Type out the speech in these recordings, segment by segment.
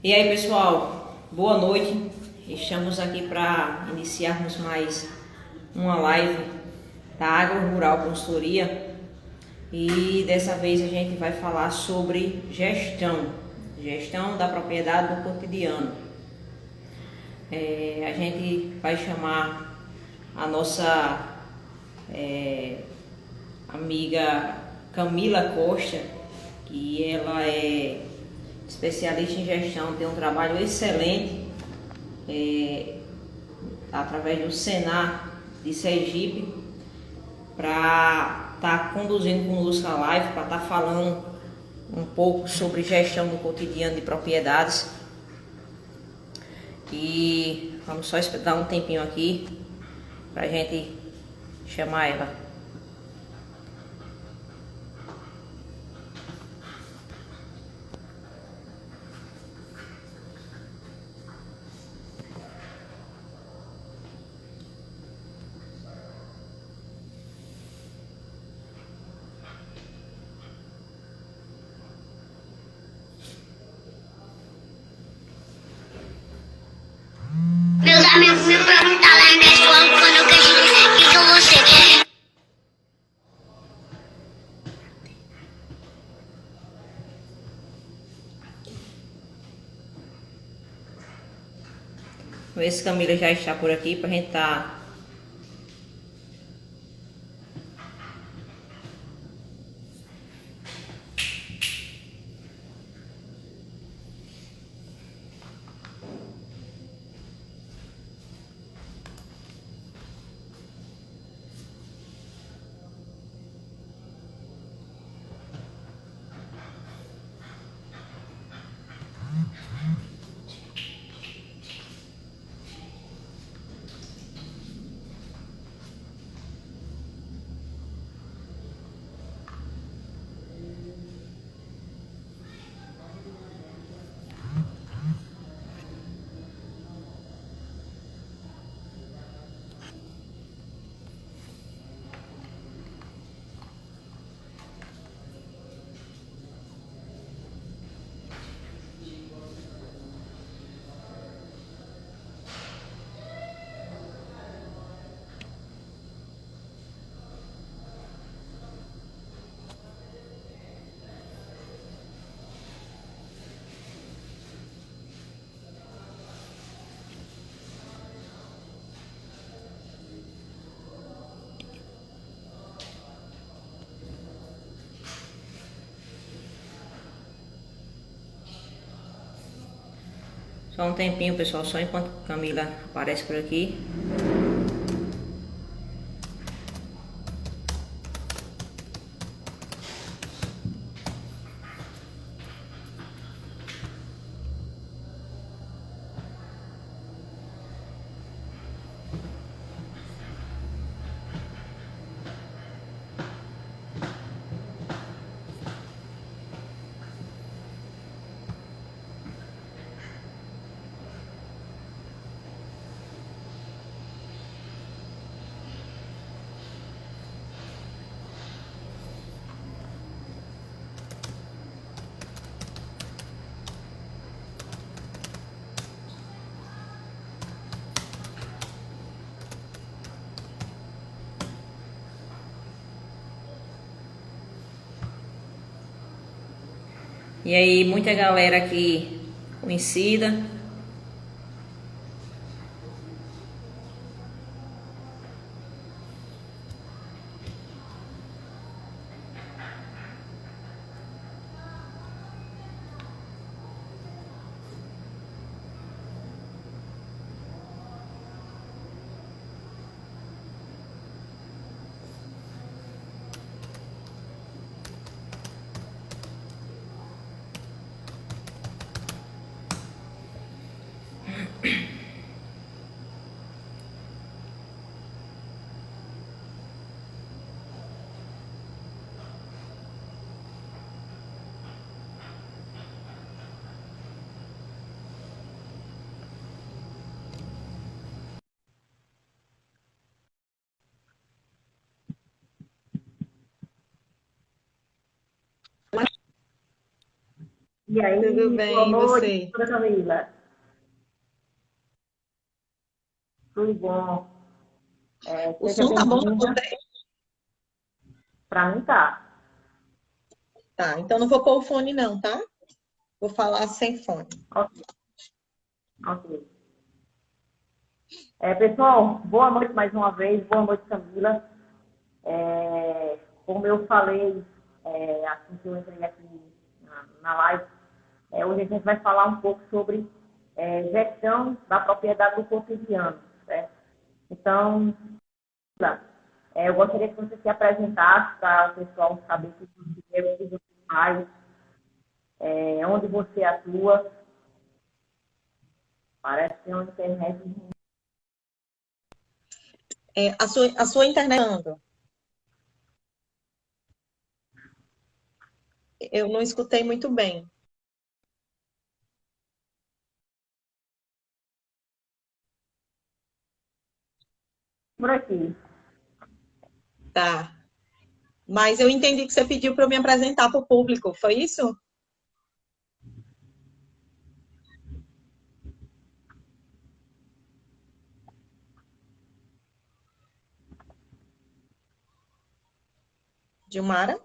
E aí, pessoal, boa noite. Estamos aqui para iniciarmos mais uma live da Agro Rural Consultoria e dessa vez a gente vai falar sobre gestão da propriedade no cotidiano. A gente vai chamar a nossa amiga Camila Costa, que ela é especialista em gestão, tem um trabalho excelente através do Senar de Sergipe, para estar conduzindo conosco a live, para estar falando um pouco sobre gestão do cotidiano de propriedades. E vamos só dar um tempinho aqui para a gente chamar ela. Meus amigos me perguntam lá na escola quando eu cresci, quem que eu vou ser? Vamos ver se Camila já está por aqui para a gente estar. Só um tempinho, pessoal, só enquanto Camila aparece por aqui. E aí, muita galera aqui conhecida. E Tudo aí, boa bem, e noite, você? doutora Camila. Tudo bom? O Seja som tá bom para bem-vinda. você? Para mim, tá. Tá, então não vou pôr o fone não, tá? Vou falar sem fone. Ok, ok. Pessoal, boa noite mais uma vez. Boa noite, Camila. Como eu falei, assim que eu entrei aqui na live, hoje a gente vai falar um pouco sobre gestão da propriedade do cotidiano, certo? Então, eu gostaria que você se apresentasse para o pessoal saber o que você faz, onde você atua. Parece que é uma internet. A sua internet anda. Eu não escutei muito bem. Por aqui. Tá. Mas eu entendi que você pediu para eu me apresentar para o público, foi isso? Dilmara,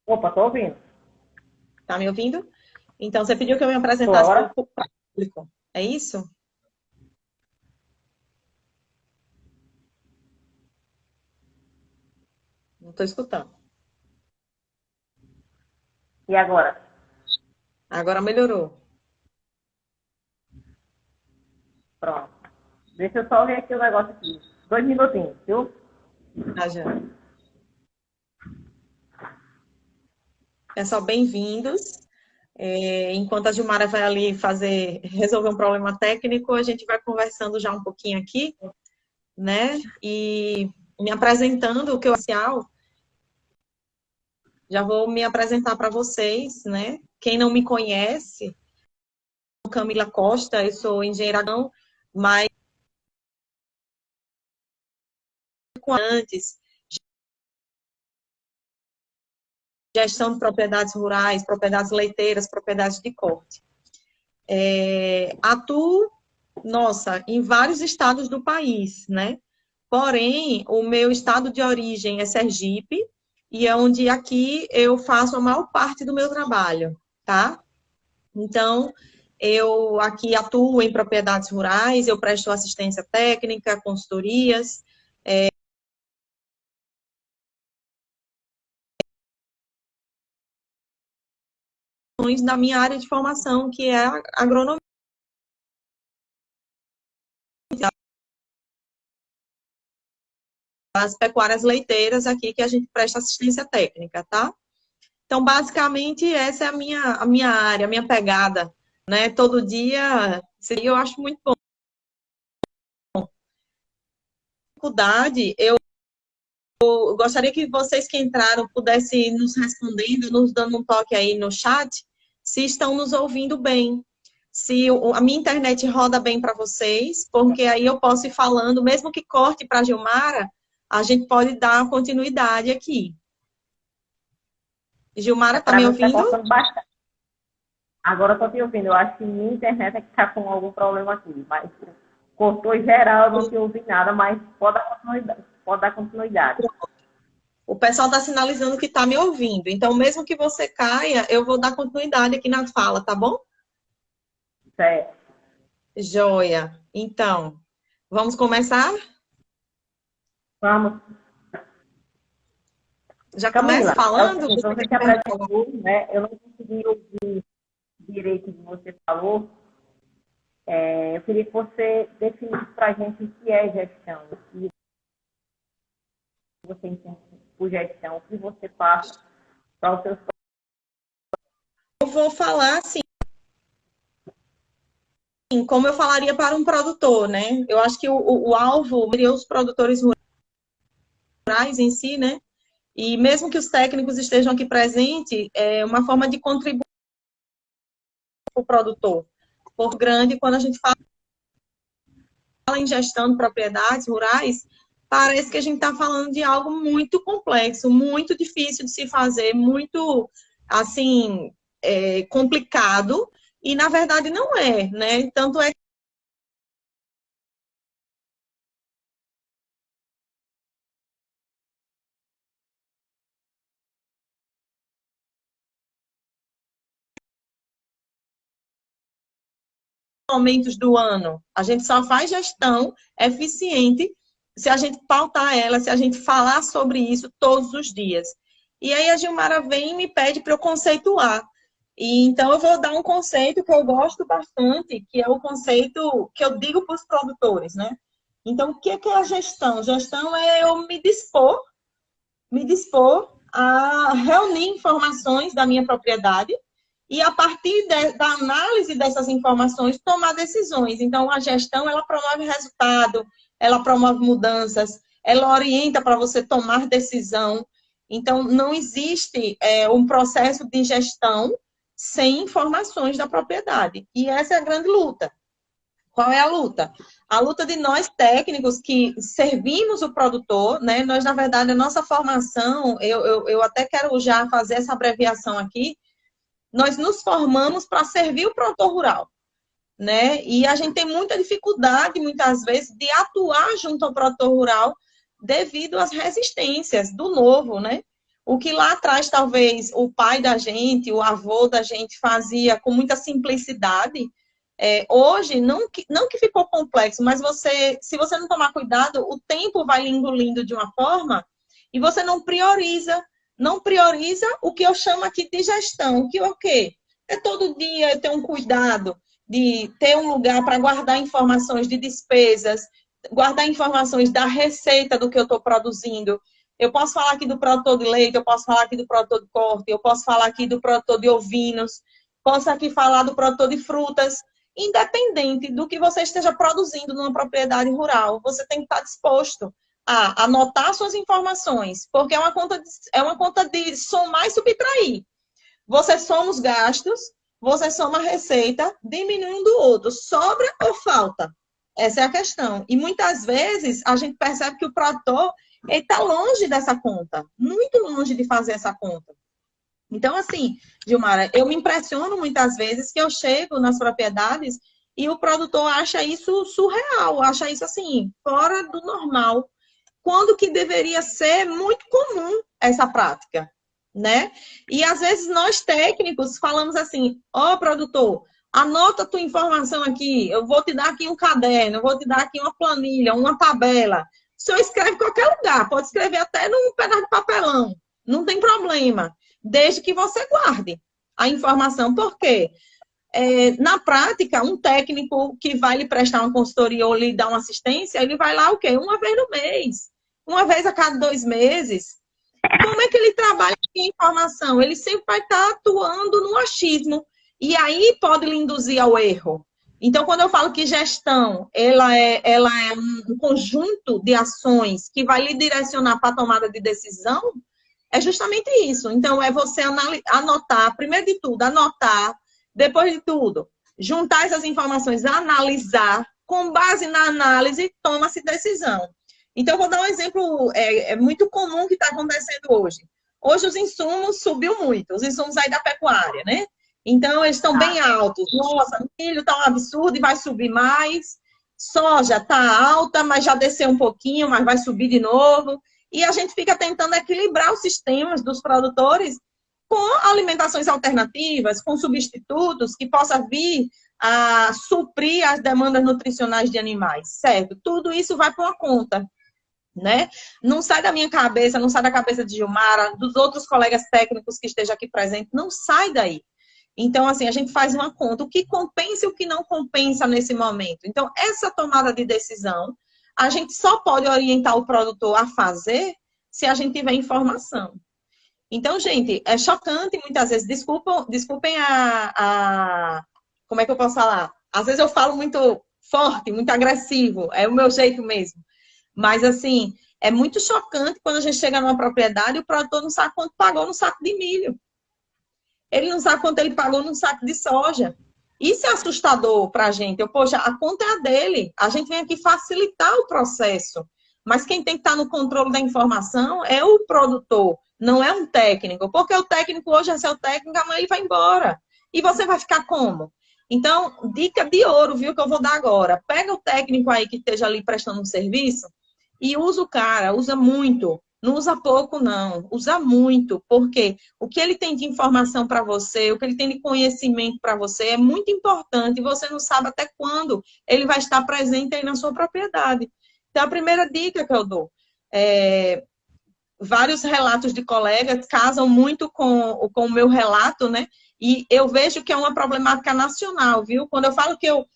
Opa, tô ouvindo. tá me ouvindo? Então você pediu que eu me Tô apresentasse para agora? o público, é isso? Não estou escutando. E agora? Agora melhorou. Pronto. Deixa eu só ver aqui o negócio aqui. 2 minutinhos, viu? Tá, já. Pessoal, bem-vindos. Enquanto a Gilmara vai ali resolver um problema técnico, a gente vai conversando já um pouquinho aqui, né? E me apresentando o que eu inicial, já vou me apresentar para vocês, né? Quem não me conhece, sou Camila Costa, eu sou engenheira agrônoma, mas antes gestão de propriedades rurais, propriedades leiteiras, propriedades de corte. Atuo, nossa, em vários estados do país, né? Porém, o meu estado de origem é Sergipe, e é onde aqui eu faço a maior parte do meu trabalho, tá? Então, eu aqui atuo em propriedades rurais, eu presto assistência técnica, consultorias, da minha área de formação, que é a agronomia, as pecuárias leiteiras aqui, que a gente presta assistência técnica, tá? Então, basicamente, essa é a minha área, a minha pegada, né? Todo dia, eu acho muito bom. Dificuldade, eu gostaria que vocês que entraram pudessem nos respondendo, nos dando um toque aí no chat, se estão nos ouvindo bem. Se a minha internet roda bem para vocês, porque aí eu posso ir falando, mesmo que corte para a Gilmara, a gente pode dar continuidade aqui. Gilmara, tá Para me mim está ouvindo? cortando bastante. Agora eu tô te ouvindo. Eu acho que minha internet é que está com algum problema aqui. Mas cortou geral, eu não te ouvi nada, mas pode dar continuidade. Pode dar continuidade. O pessoal está sinalizando que está me ouvindo. Então, mesmo que você caia, eu vou dar continuidade aqui na fala, tá bom? Certo. Joia. Então, vamos começar? Vamos. Já começa Camila, é o falando? seguinte, você se apresentou, né? Eu não consegui ouvir direito o que você falou. Eu queria que você definisse para a gente o que é gestão, o que você entende por gestão, o que você passa para os seus. Eu vou falar assim, como eu falaria para um produtor, né? Eu acho que o alvo seria os produtores rurais em si, né? E mesmo que os técnicos estejam aqui presentes, é uma forma de contribuir para o produtor. Por grande, quando a gente fala em gestão de propriedades rurais, parece que a gente está falando de algo muito complexo, muito difícil de se fazer, muito, assim, complicado, e na verdade não é, né? Tanto é momentos do ano. A gente só faz gestão eficiente se a gente pautar ela, se a gente falar sobre isso todos os dias. E aí a Gilmara vem e me pede para eu conceituar. E então eu vou dar um conceito que eu gosto bastante, que é o conceito que eu digo para os produtores, né? Então, o que é a gestão? Gestão é eu me dispor a reunir informações da minha propriedade e, a partir da análise dessas informações, tomar decisões. Então, a gestão, ela promove resultado, ela promove mudanças, ela orienta para você tomar decisão. Então, não existe um processo de gestão sem informações da propriedade. E essa é a grande luta. Qual é a luta? A luta de nós técnicos que servimos o produtor, né? Nós, na verdade, a nossa formação, eu até quero já fazer essa abreviação aqui, nós nos formamos para servir o produtor rural, né? E a gente tem muita dificuldade, muitas vezes, de atuar junto ao produtor rural devido às resistências do novo, né? O que lá atrás, talvez, o pai da gente, o avô da gente fazia com muita simplicidade, hoje, não que ficou complexo, mas se você não tomar cuidado, o tempo vai lhe engolindo de uma forma e você não prioriza o que eu chamo aqui de gestão, que é o quê? É todo dia eu ter um cuidado de ter um lugar para guardar informações de despesas, guardar informações da receita do que eu estou produzindo. Eu posso falar aqui do produtor de leite, eu posso falar aqui do produtor de corte, eu posso falar aqui do produtor de ovinos, posso aqui falar do produtor de frutas. Independente do que você esteja produzindo numa propriedade rural, você tem que estar disposto a anotar suas informações, porque é uma conta de somar e subtrair. Você soma os gastos, você soma a receita, diminuindo o outro. Sobra ou falta? Essa é a questão. E muitas vezes a gente percebe que o produtor está longe dessa conta, muito longe de fazer essa conta. Então, assim, Gilmara, eu me impressiono muitas vezes que eu chego nas propriedades e o produtor acha isso surreal, acha isso, assim, fora do normal, quando que deveria ser muito comum essa prática, né? E, às vezes, nós técnicos falamos assim, produtor, anota a tua informação aqui, eu vou te dar aqui um caderno, eu vou te dar aqui uma planilha, uma tabela. O senhor escreve em qualquer lugar, pode escrever até num pedaço de papelão, não tem problema. Desde que você guarde a informação. Por quê? Na prática, um técnico que vai lhe prestar uma consultoria ou lhe dar uma assistência, ele vai lá o quê? Uma vez no mês. Uma vez a cada 2 meses. Como é que ele trabalha com a informação? Ele sempre vai estar atuando no achismo. E aí pode lhe induzir ao erro. Então, quando eu falo que gestão, ela é um conjunto de ações que vai lhe direcionar para a tomada de decisão, é justamente isso. Então, é você anotar, primeiro de tudo, anotar, depois de tudo, juntar essas informações, analisar, com base na análise, toma-se decisão. Então, eu vou dar um exemplo muito comum que está acontecendo hoje. Hoje, os insumos subiu muito, os insumos aí da pecuária, né? Então, eles estão bem altos. Nossa, milho está um absurdo e vai subir mais. Soja está alta, mas já desceu um pouquinho, mas vai subir de novo. E a gente fica tentando equilibrar os sistemas dos produtores com alimentações alternativas, com substitutos que possam vir a suprir as demandas nutricionais de animais, certo? Tudo isso vai para uma conta, né? Não sai da minha cabeça, não sai da cabeça de Gilmara, dos outros colegas técnicos que estejam aqui presentes, não sai daí. Então, assim, a gente faz uma conta, o que compensa e o que não compensa nesse momento. Então, essa tomada de decisão, a gente só pode orientar o produtor a fazer se a gente tiver informação. Então, gente, é chocante muitas vezes. Desculpem como é que eu posso falar? Às vezes eu falo muito forte, muito agressivo. É o meu jeito mesmo. Mas, assim, é muito chocante quando a gente chega numa propriedade e o produtor não sabe quanto pagou no saco de milho. Ele não sabe quanto ele pagou num saco de soja. Isso é assustador para a gente. Poxa, a conta é a dele. A gente vem aqui facilitar o processo. Mas quem tem que estar no controle da informação é o produtor. Não é um técnico, porque o técnico hoje é seu técnico, amanhã ele vai embora. E você vai ficar como? Então, dica de ouro, viu, que eu vou dar agora. Pega o técnico aí que esteja ali prestando um serviço e usa o cara, usa muito. Não usa pouco, não. Usa muito, porque o que ele tem de informação para você, o que ele tem de conhecimento para você é muito importante e você não sabe até quando ele vai estar presente aí na sua propriedade. Então, a primeira dica que eu dou é vários relatos de colegas casam muito com o meu relato, né? E eu vejo que é uma problemática nacional, viu? Quando eu falo que eu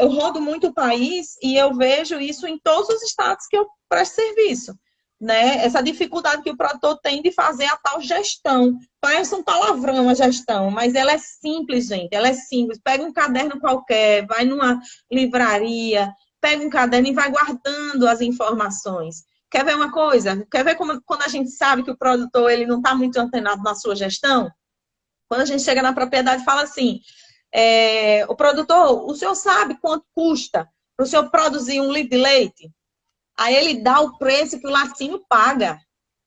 rodo muito o país e eu vejo isso em todos os estados que eu presto serviço, né? Essa dificuldade que o produtor tem de fazer a tal gestão. Parece um palavrão a gestão, mas ela é simples, gente. Ela é simples. Pega um caderno qualquer, vai numa livraria, pega um caderno e vai guardando as informações. Quer ver uma coisa? Quer ver como, quando a gente sabe que o produtor ele não está muito antenado na sua gestão? Quando a gente chega na propriedade e fala assim, o produtor, o senhor sabe quanto custa para o senhor produzir um litro de leite? Aí ele dá o preço que o laticínio paga.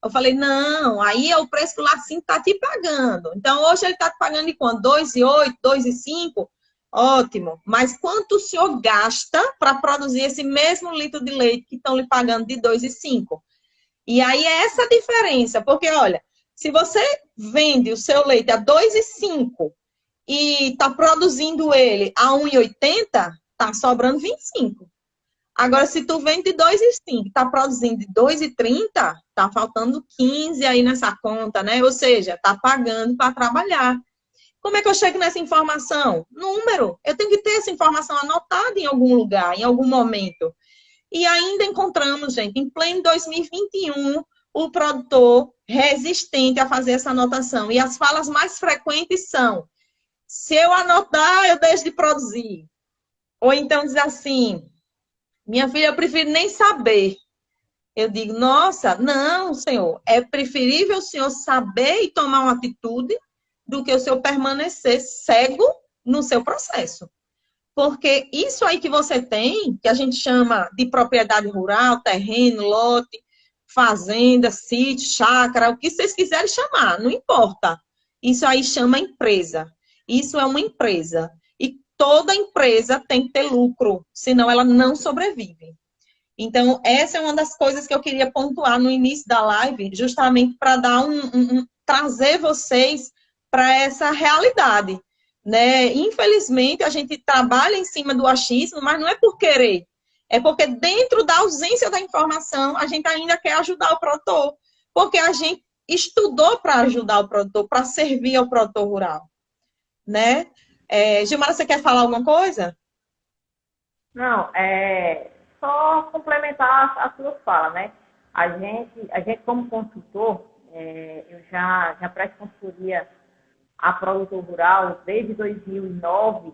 Eu falei, não, aí é o preço que o laticínio está te pagando. Então, hoje ele está te pagando de quanto? 2,8, 2,5? Ótimo. Mas quanto o senhor gasta para produzir esse mesmo litro de leite que estão lhe pagando de 2,5? E aí é essa a diferença. Porque, olha, se você vende o seu leite a 2,5 e está produzindo ele a 1,80, está sobrando 25. Agora, se tu vende de 2,5, está produzindo de 2,30, está faltando 15 aí nessa conta, né? Ou seja, está pagando para trabalhar. Como é que eu chego nessa informação? Número. Eu tenho que ter essa informação anotada em algum lugar, em algum momento. E ainda encontramos, gente, em pleno 2021, o produtor resistente a fazer essa anotação. E as falas mais frequentes são: se eu anotar, eu deixo de produzir. Ou então diz assim: minha filha, eu prefiro nem saber. Eu digo, nossa, não, senhor, é preferível o senhor saber e tomar uma atitude do que o senhor permanecer cego no seu processo. Porque isso aí que você tem, que a gente chama de propriedade rural, terreno, lote, fazenda, sítio, chácara, o que vocês quiserem chamar, não importa. Isso aí chama empresa. Isso é uma empresa. E toda empresa tem que ter lucro, senão ela não sobrevive. Então, essa é uma das coisas que eu queria pontuar no início da live, justamente para dar trazer vocês para essa realidade, né? Infelizmente, a gente trabalha em cima do achismo, mas não é por querer. É porque dentro da ausência da informação, a gente ainda quer ajudar o produtor. Porque a gente estudou para ajudar o produtor, para servir ao produtor rural, né? Gilmara, você quer falar alguma coisa? Não, só complementar as suas falas, né? A gente como consultor, eu já presto consultoria a produtor rural desde 2009,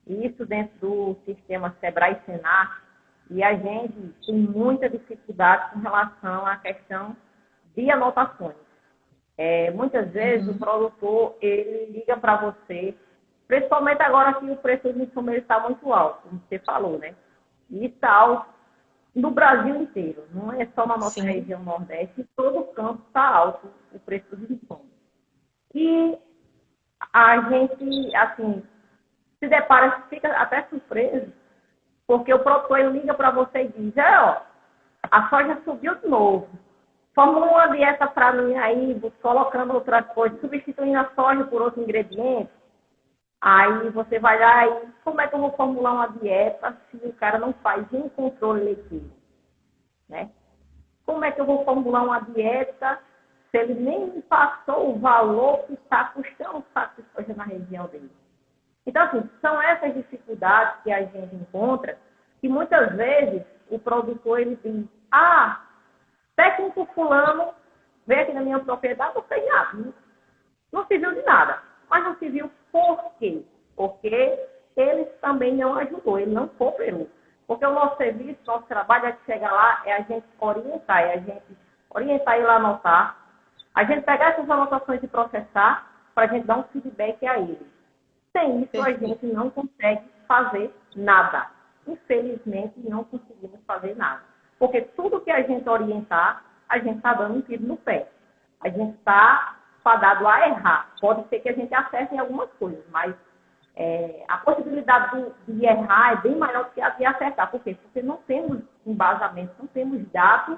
isso dentro do sistema Sebrae-Senar, e a gente tem muita dificuldade com relação à questão de anotações. Muitas vezes o produtor, ele liga para você, principalmente agora que o preço do insumo está muito alto, como você falou, né? E está alto no Brasil inteiro, não é só na nossa região Nordeste, todo o campo está alto o preço dos insumos. E a gente, assim, se depara, fica até surpreso, porque o produtor liga para você e diz, a soja subiu de novo, formula uma dieta para mim aí, colocando outra coisa, substituindo a soja por outro ingrediente. Aí você vai lá e como é que eu vou formular uma dieta se o cara não faz um controle leitivo, né? Como é que eu vou formular uma dieta se ele nem me passou o valor que está custando o saco de soja na região dele? Então, assim, são essas dificuldades que a gente encontra que muitas vezes o produtor ele diz, técnico fulano veio aqui na minha propriedade, não fez nada, não serviu de nada. Mas não se viu por quê? Porque ele também não ajudou, ele não cooperou. Porque o nosso serviço, nosso trabalho é chegar lá, é a gente orientar, ele a anotar, a gente pegar essas anotações e processar para a gente dar um feedback a ele. Sem isso, a gente não consegue fazer nada. Infelizmente, não conseguimos fazer nada. Porque tudo que a gente orientar, a gente está dando um tiro no pé. a gente está fadado a errar. Pode ser que a gente acerte em algumas coisas, mas a possibilidade de errar é bem maior do que a de acertar. Por quê? Porque não temos embasamento, não temos dados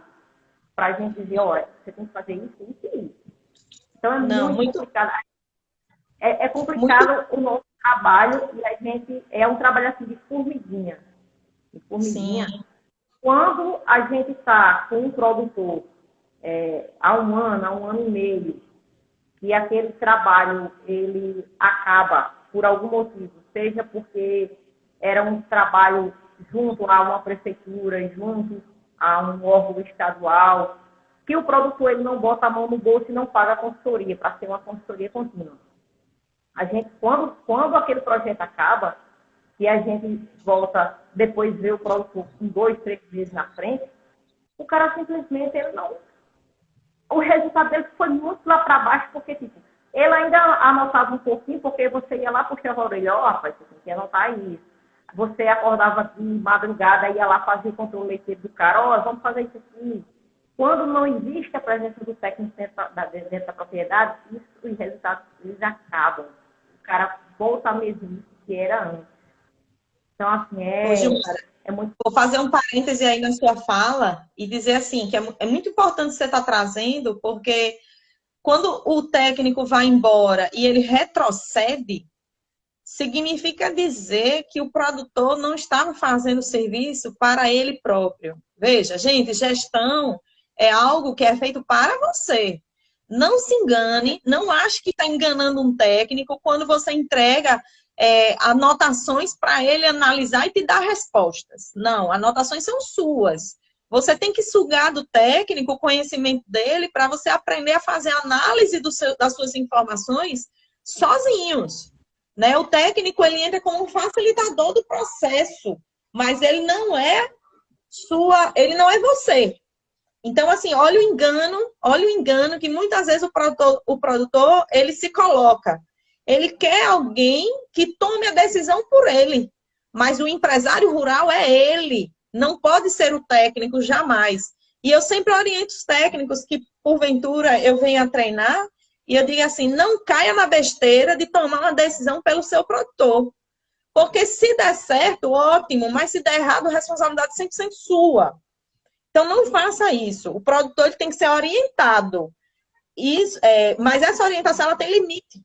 para a gente dizer, olha, você tem que fazer isso, isso e isso. Então, é muito complicado. É complicado o nosso trabalho e a gente é um trabalho assim de formiguinha. Sim. Quando a gente está com um produtor há um ano e meio, e aquele trabalho ele acaba por algum motivo, seja porque era um trabalho junto a uma prefeitura, junto a um órgão estadual, que o produtor ele não bota a mão no bolso e não paga a consultoria, para ser uma consultoria contínua. A gente, quando aquele projeto acaba, e a gente volta, depois ver o produtor com 2, 3 meses na frente, o cara simplesmente, ele não... O resultado dele foi muito lá para baixo, porque, tipo, ele ainda anotava um pouquinho, porque você ia lá, puxava a orelha, ó, rapaz, você tem que anotar isso. Você acordava de madrugada, ia lá fazer o controle leiteiro do cara, ó, vamos fazer isso aqui. Quando não existe a presença do técnico dentro da propriedade, os resultados eles acabam. O cara volta à mesmice que era antes. Então, assim, é muito... Vou fazer um parêntese aí na sua fala e dizer assim, que é muito importante você estar trazendo, porque quando o técnico vai embora e ele retrocede, significa dizer que o produtor não estava fazendo o serviço para ele próprio. Veja, gente, gestão é algo que é feito para você. Não se engane, não ache que está enganando um técnico quando você entrega anotações para ele analisar e te dar respostas. Não, anotações são suas. Você tem que sugar do técnico o conhecimento dele para você aprender a fazer análise das suas informações sozinhos. Né? O técnico ele entra como um facilitador do processo, mas ele não é você. Então, assim, olha o engano que muitas vezes o produtor ele se coloca. Ele quer alguém que tome a decisão por ele, mas o empresário rural é ele, não pode ser o técnico jamais. E eu sempre oriento os técnicos que, porventura, eu venha a treinar, e eu digo assim, não caia na besteira de tomar uma decisão pelo seu produtor. Porque se der certo, ótimo, mas se der errado, a responsabilidade é 100% sua. Então, não faça isso. O produtor ele tem que ser orientado. Mas essa orientação ela tem limite.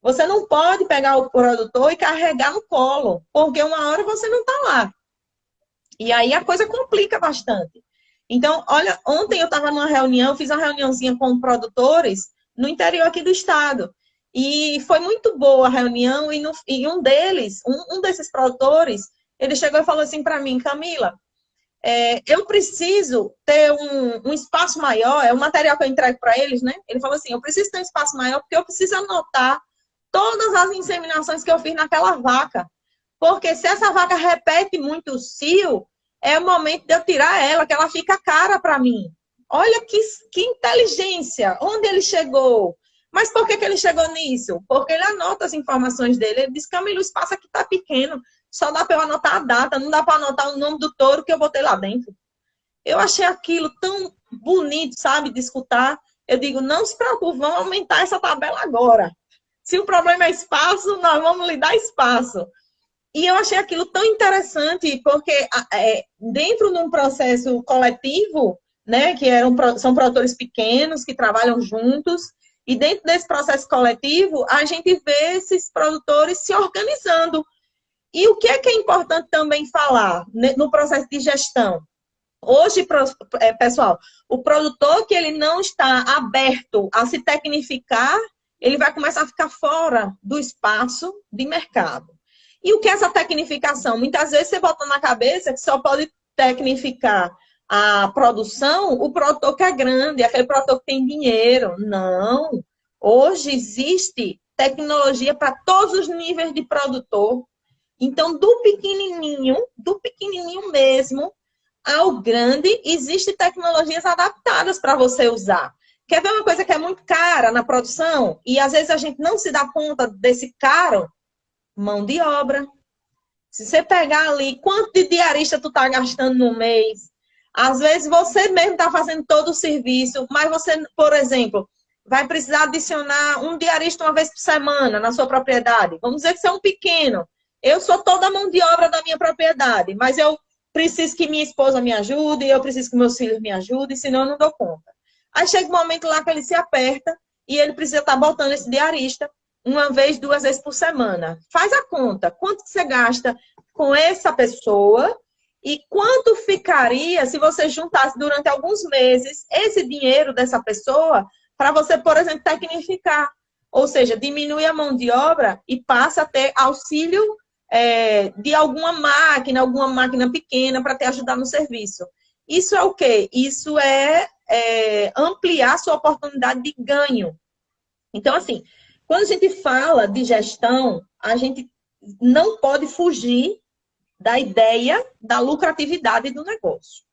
Você não pode pegar o produtor e carregar no colo, porque uma hora você não está lá. E aí a coisa complica bastante. Então, olha, ontem eu estava numa reunião, fiz uma reuniãozinha com produtores no interior aqui do estado. E foi muito boa a reunião, e um deles, um desses produtores, ele chegou e falou assim para mim, Camila, eu preciso ter um espaço maior, é o material que eu entrego para eles, né? Ele falou assim, eu preciso ter um espaço maior porque eu preciso anotar todas as inseminações que eu fiz naquela vaca. Porque se essa vaca repete muito o cio, é o momento de eu tirar ela, que ela fica cara para mim. Olha que inteligência, onde ele chegou. Mas por que ele chegou nisso? Porque ele anota as informações dele. Ele diz, Camila, o espaço aqui está pequeno. Só dá para eu anotar a data, não dá para anotar o nome do touro que eu botei lá dentro. Eu achei aquilo tão bonito, sabe, de escutar. Eu digo, não se preocupe, vamos aumentar essa tabela agora. Se o problema é espaço, nós vamos lhe dar espaço. E eu achei aquilo tão interessante, porque dentro de um processo coletivo, né, que são produtores pequenos, que trabalham juntos, e dentro desse processo coletivo, a gente vê esses produtores se organizando. E o que é importante também falar no processo de gestão? Hoje, pessoal, o produtor que ele não está aberto a se tecnificar, ele vai começar a ficar fora do espaço de mercado. E o que é essa tecnificação? Muitas vezes você bota na cabeça que só pode tecnificar a produção o produtor que é grande, aquele produtor que tem dinheiro. Não. Hoje existe tecnologia para todos os níveis de produtor. Então, do pequenininho mesmo ao grande, existem tecnologias adaptadas para você usar. Quer ver uma coisa que é muito cara na produção? E às vezes a gente não se dá conta desse caro? Mão de obra. Se você pegar ali, quanto de diarista tu está gastando no mês? Às vezes você mesmo está fazendo todo o serviço, mas você, por exemplo, vai precisar adicionar um diarista uma vez por semana na sua propriedade. Vamos dizer que você é um pequeno. Eu sou toda a mão de obra da minha propriedade, mas eu preciso que minha esposa me ajude, eu preciso que meus filhos me ajudem, senão eu não dou conta. Aí chega um momento lá que ele se aperta e ele precisa estar botando esse diarista uma vez, 2 vezes por semana. Faz a conta. Quanto que você gasta com essa pessoa e quanto ficaria se você juntasse durante alguns meses esse dinheiro dessa pessoa para você, por exemplo, tecnificar. Ou seja, diminui a mão de obra e passa a ter auxílio de alguma máquina pequena para te ajudar no serviço. Isso é o quê? Isso é ampliar sua oportunidade de ganho. Então, assim, quando a gente fala de gestão, a gente não pode fugir da ideia da lucratividade do negócio,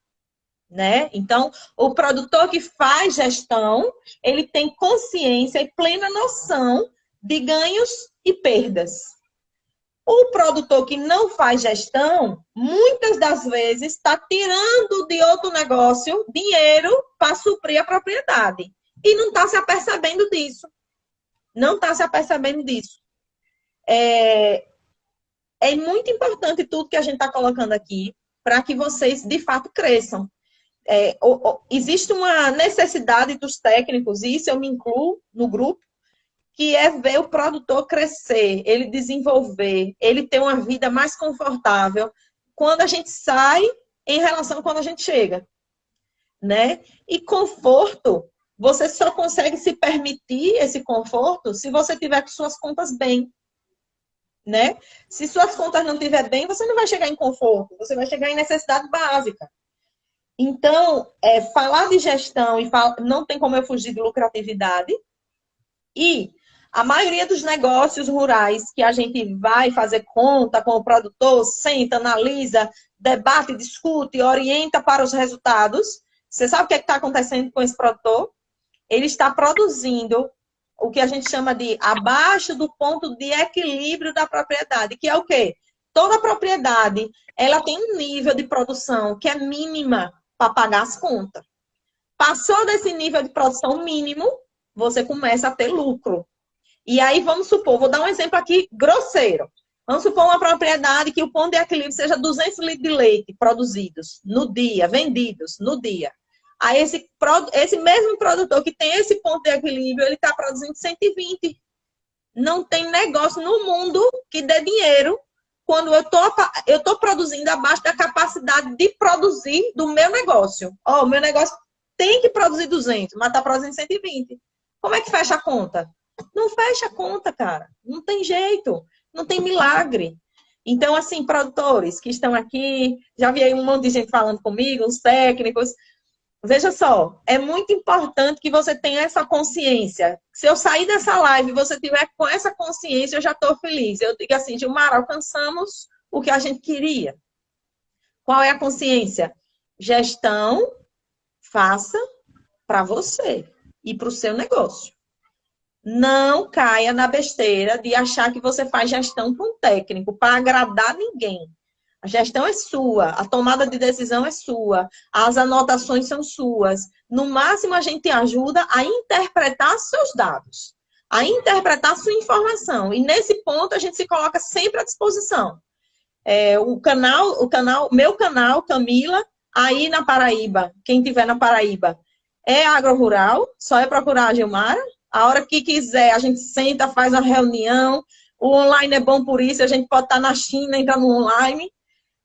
né? Então, o produtor que faz gestão, ele tem consciência e plena noção de ganhos e perdas. O produtor que não faz gestão, muitas das vezes, está tirando de outro negócio dinheiro para suprir a propriedade. E não está se apercebendo disso. Não está se apercebendo disso. É muito importante tudo que a gente está colocando aqui para que vocês, de fato, cresçam. Existe uma necessidade dos técnicos, e isso eu me incluo no grupo, que é ver o produtor crescer, ele desenvolver, ele ter uma vida mais confortável quando a gente sai em relação a quando a gente chega, né? E conforto, você só consegue se permitir esse conforto se você tiver com suas contas bem, né? Se suas contas não estiverem bem, você não vai chegar em conforto, você vai chegar em necessidade básica. Então, falar de gestão e não tem como eu fugir de lucratividade. E a maioria dos negócios rurais que a gente vai fazer conta com o produtor, senta, analisa, debate, discute, orienta para os resultados. Você sabe o que está acontecendo com esse produtor? Ele está produzindo o que a gente chama de abaixo do ponto de equilíbrio da propriedade, que é o quê? Toda propriedade, ela tem um nível de produção que é mínima para pagar as contas. Passou desse nível de produção mínimo, você começa a ter lucro. E aí, vamos supor, vou dar um exemplo aqui grosseiro. Vamos supor uma propriedade que o ponto de equilíbrio seja 200 litros de leite produzidos no dia, vendidos no dia. Aí, esse mesmo produtor que tem esse ponto de equilíbrio, ele está produzindo 120. Não tem negócio no mundo que dê dinheiro quando eu tô produzindo abaixo da capacidade de produzir do meu negócio. O meu negócio tem que produzir 200, mas está produzindo 120. Como é que fecha a conta? Não fecha a conta, cara. Não tem jeito. Não tem milagre. Então, assim, produtores que estão aqui, já vi aí um monte de gente falando comigo, uns técnicos. Veja só, é muito importante que você tenha essa consciência. Se eu sair dessa live e você tiver com essa consciência, eu já estou feliz. Eu digo assim, Gilmar, alcançamos o que a gente queria. Qual é a consciência? Gestão, faça para você e para o seu negócio. Não caia na besteira de achar que você faz gestão com um técnico para agradar ninguém. A gestão é sua, a tomada de decisão é sua, as anotações são suas. No máximo, a gente te ajuda a interpretar seus dados, a interpretar sua informação. E nesse ponto, a gente se coloca sempre à disposição. Meu canal, Camila, aí na Paraíba, quem tiver na Paraíba, é agrorural, só é procurar a Gilmara. A hora que quiser, a gente senta, faz uma reunião. O online é bom por isso, a gente pode estar na China, entrar no online,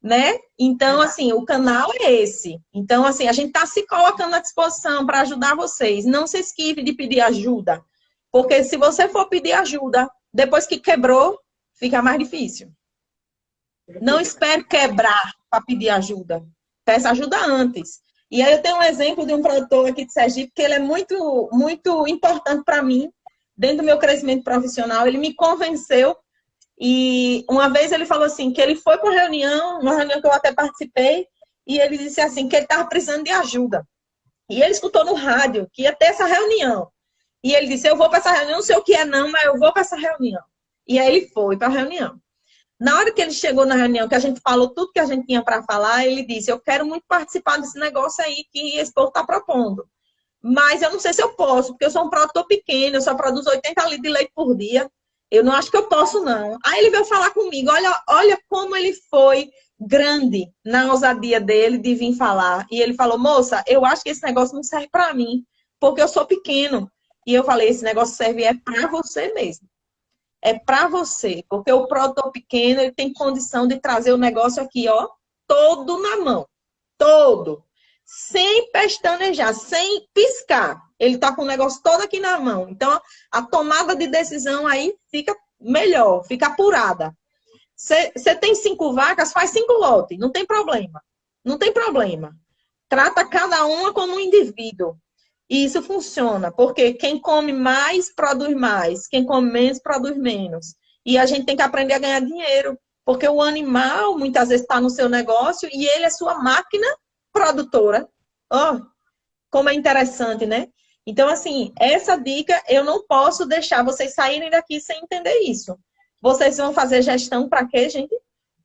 né? Então, assim, o canal é esse. Então, assim, a gente está se colocando à disposição para ajudar vocês. Não se esquive de pedir ajuda. Porque se você for pedir ajuda, depois que quebrou, fica mais difícil. Não espere quebrar para pedir ajuda. Peça ajuda antes. E aí eu tenho um exemplo de um produtor aqui de Sergipe, que ele é muito, muito importante para mim, dentro do meu crescimento profissional. Ele me convenceu. E uma vez ele falou assim, que ele foi para uma reunião que eu até participei, e ele disse assim, que ele estava precisando de ajuda. E ele escutou no rádio que ia ter essa reunião. E ele disse, eu vou para essa reunião, não sei o que é não, mas eu vou para essa reunião. E aí ele foi para a reunião. Na hora que ele chegou na reunião, que a gente falou tudo que a gente tinha para falar, ele disse, eu quero muito participar desse negócio aí que esse povo está propondo. mas eu não sei se eu posso, porque eu sou um produtor pequeno, eu só produzo 80 litros de leite por dia. Eu não acho que eu posso, não. Aí ele veio falar comigo, olha como ele foi grande na ousadia dele de vir falar. E ele falou, moça, eu acho que esse negócio não serve para mim, porque eu sou pequeno. E eu falei, esse negócio serve para você mesmo. É para você, porque o produtor pequeno, ele tem condição de trazer o negócio aqui, ó, todo na mão. Todo. Sem pestanejar, sem piscar. Ele tá com o negócio todo aqui na mão. Então, a tomada de decisão aí fica melhor, fica apurada. Você tem 5 vacas, faz 5 lotes, não tem problema. Não tem problema. Trata cada uma como um indivíduo. E isso funciona, porque quem come mais, produz mais. Quem come menos, produz menos. E a gente tem que aprender a ganhar dinheiro. Porque o animal, muitas vezes, está no seu negócio e ele é sua máquina produtora. Ó, como é interessante, né? Então, assim, essa dica, eu não posso deixar vocês saírem daqui sem entender isso. Vocês vão fazer gestão para quê, gente?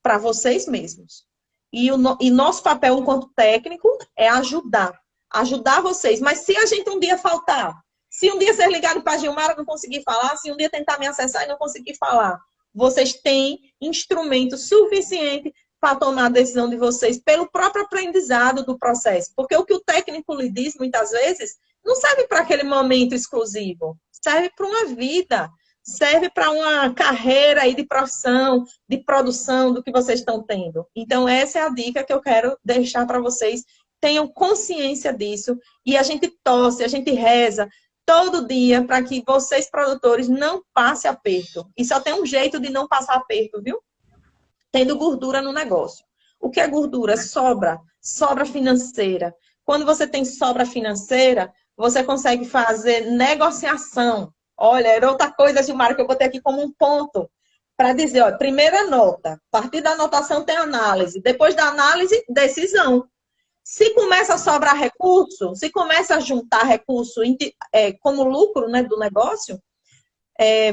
Para vocês mesmos. E nosso papel enquanto técnico é ajudar. Ajudar vocês. Mas se a gente um dia faltar, se um dia vocês ligarem para a Gilmara e não conseguir falar, se um dia tentar me acessar e não conseguir falar, vocês têm instrumento suficiente para tomar a decisão de vocês pelo próprio aprendizado do processo. Porque o que o técnico lhe diz, muitas vezes, não serve para aquele momento exclusivo. Serve para uma vida. Serve para uma carreira aí de profissão, de produção do que vocês estão tendo. Então, essa é a dica que eu quero deixar para vocês. Tenham consciência disso. E a gente torce, a gente reza todo dia para que vocês, produtores, não passem aperto. E só tem um jeito de não passar aperto, viu? Tendo gordura no negócio. O que é gordura? Sobra. Sobra financeira. Quando você tem sobra financeira, você consegue fazer negociação. Olha, era outra coisa, Gilmar, que eu botei aqui como um ponto para dizer, ó, primeira nota. A partir da anotação tem análise. Depois da análise, decisão. Se começa a sobrar recurso, se começa a juntar recurso como lucro, né, do negócio,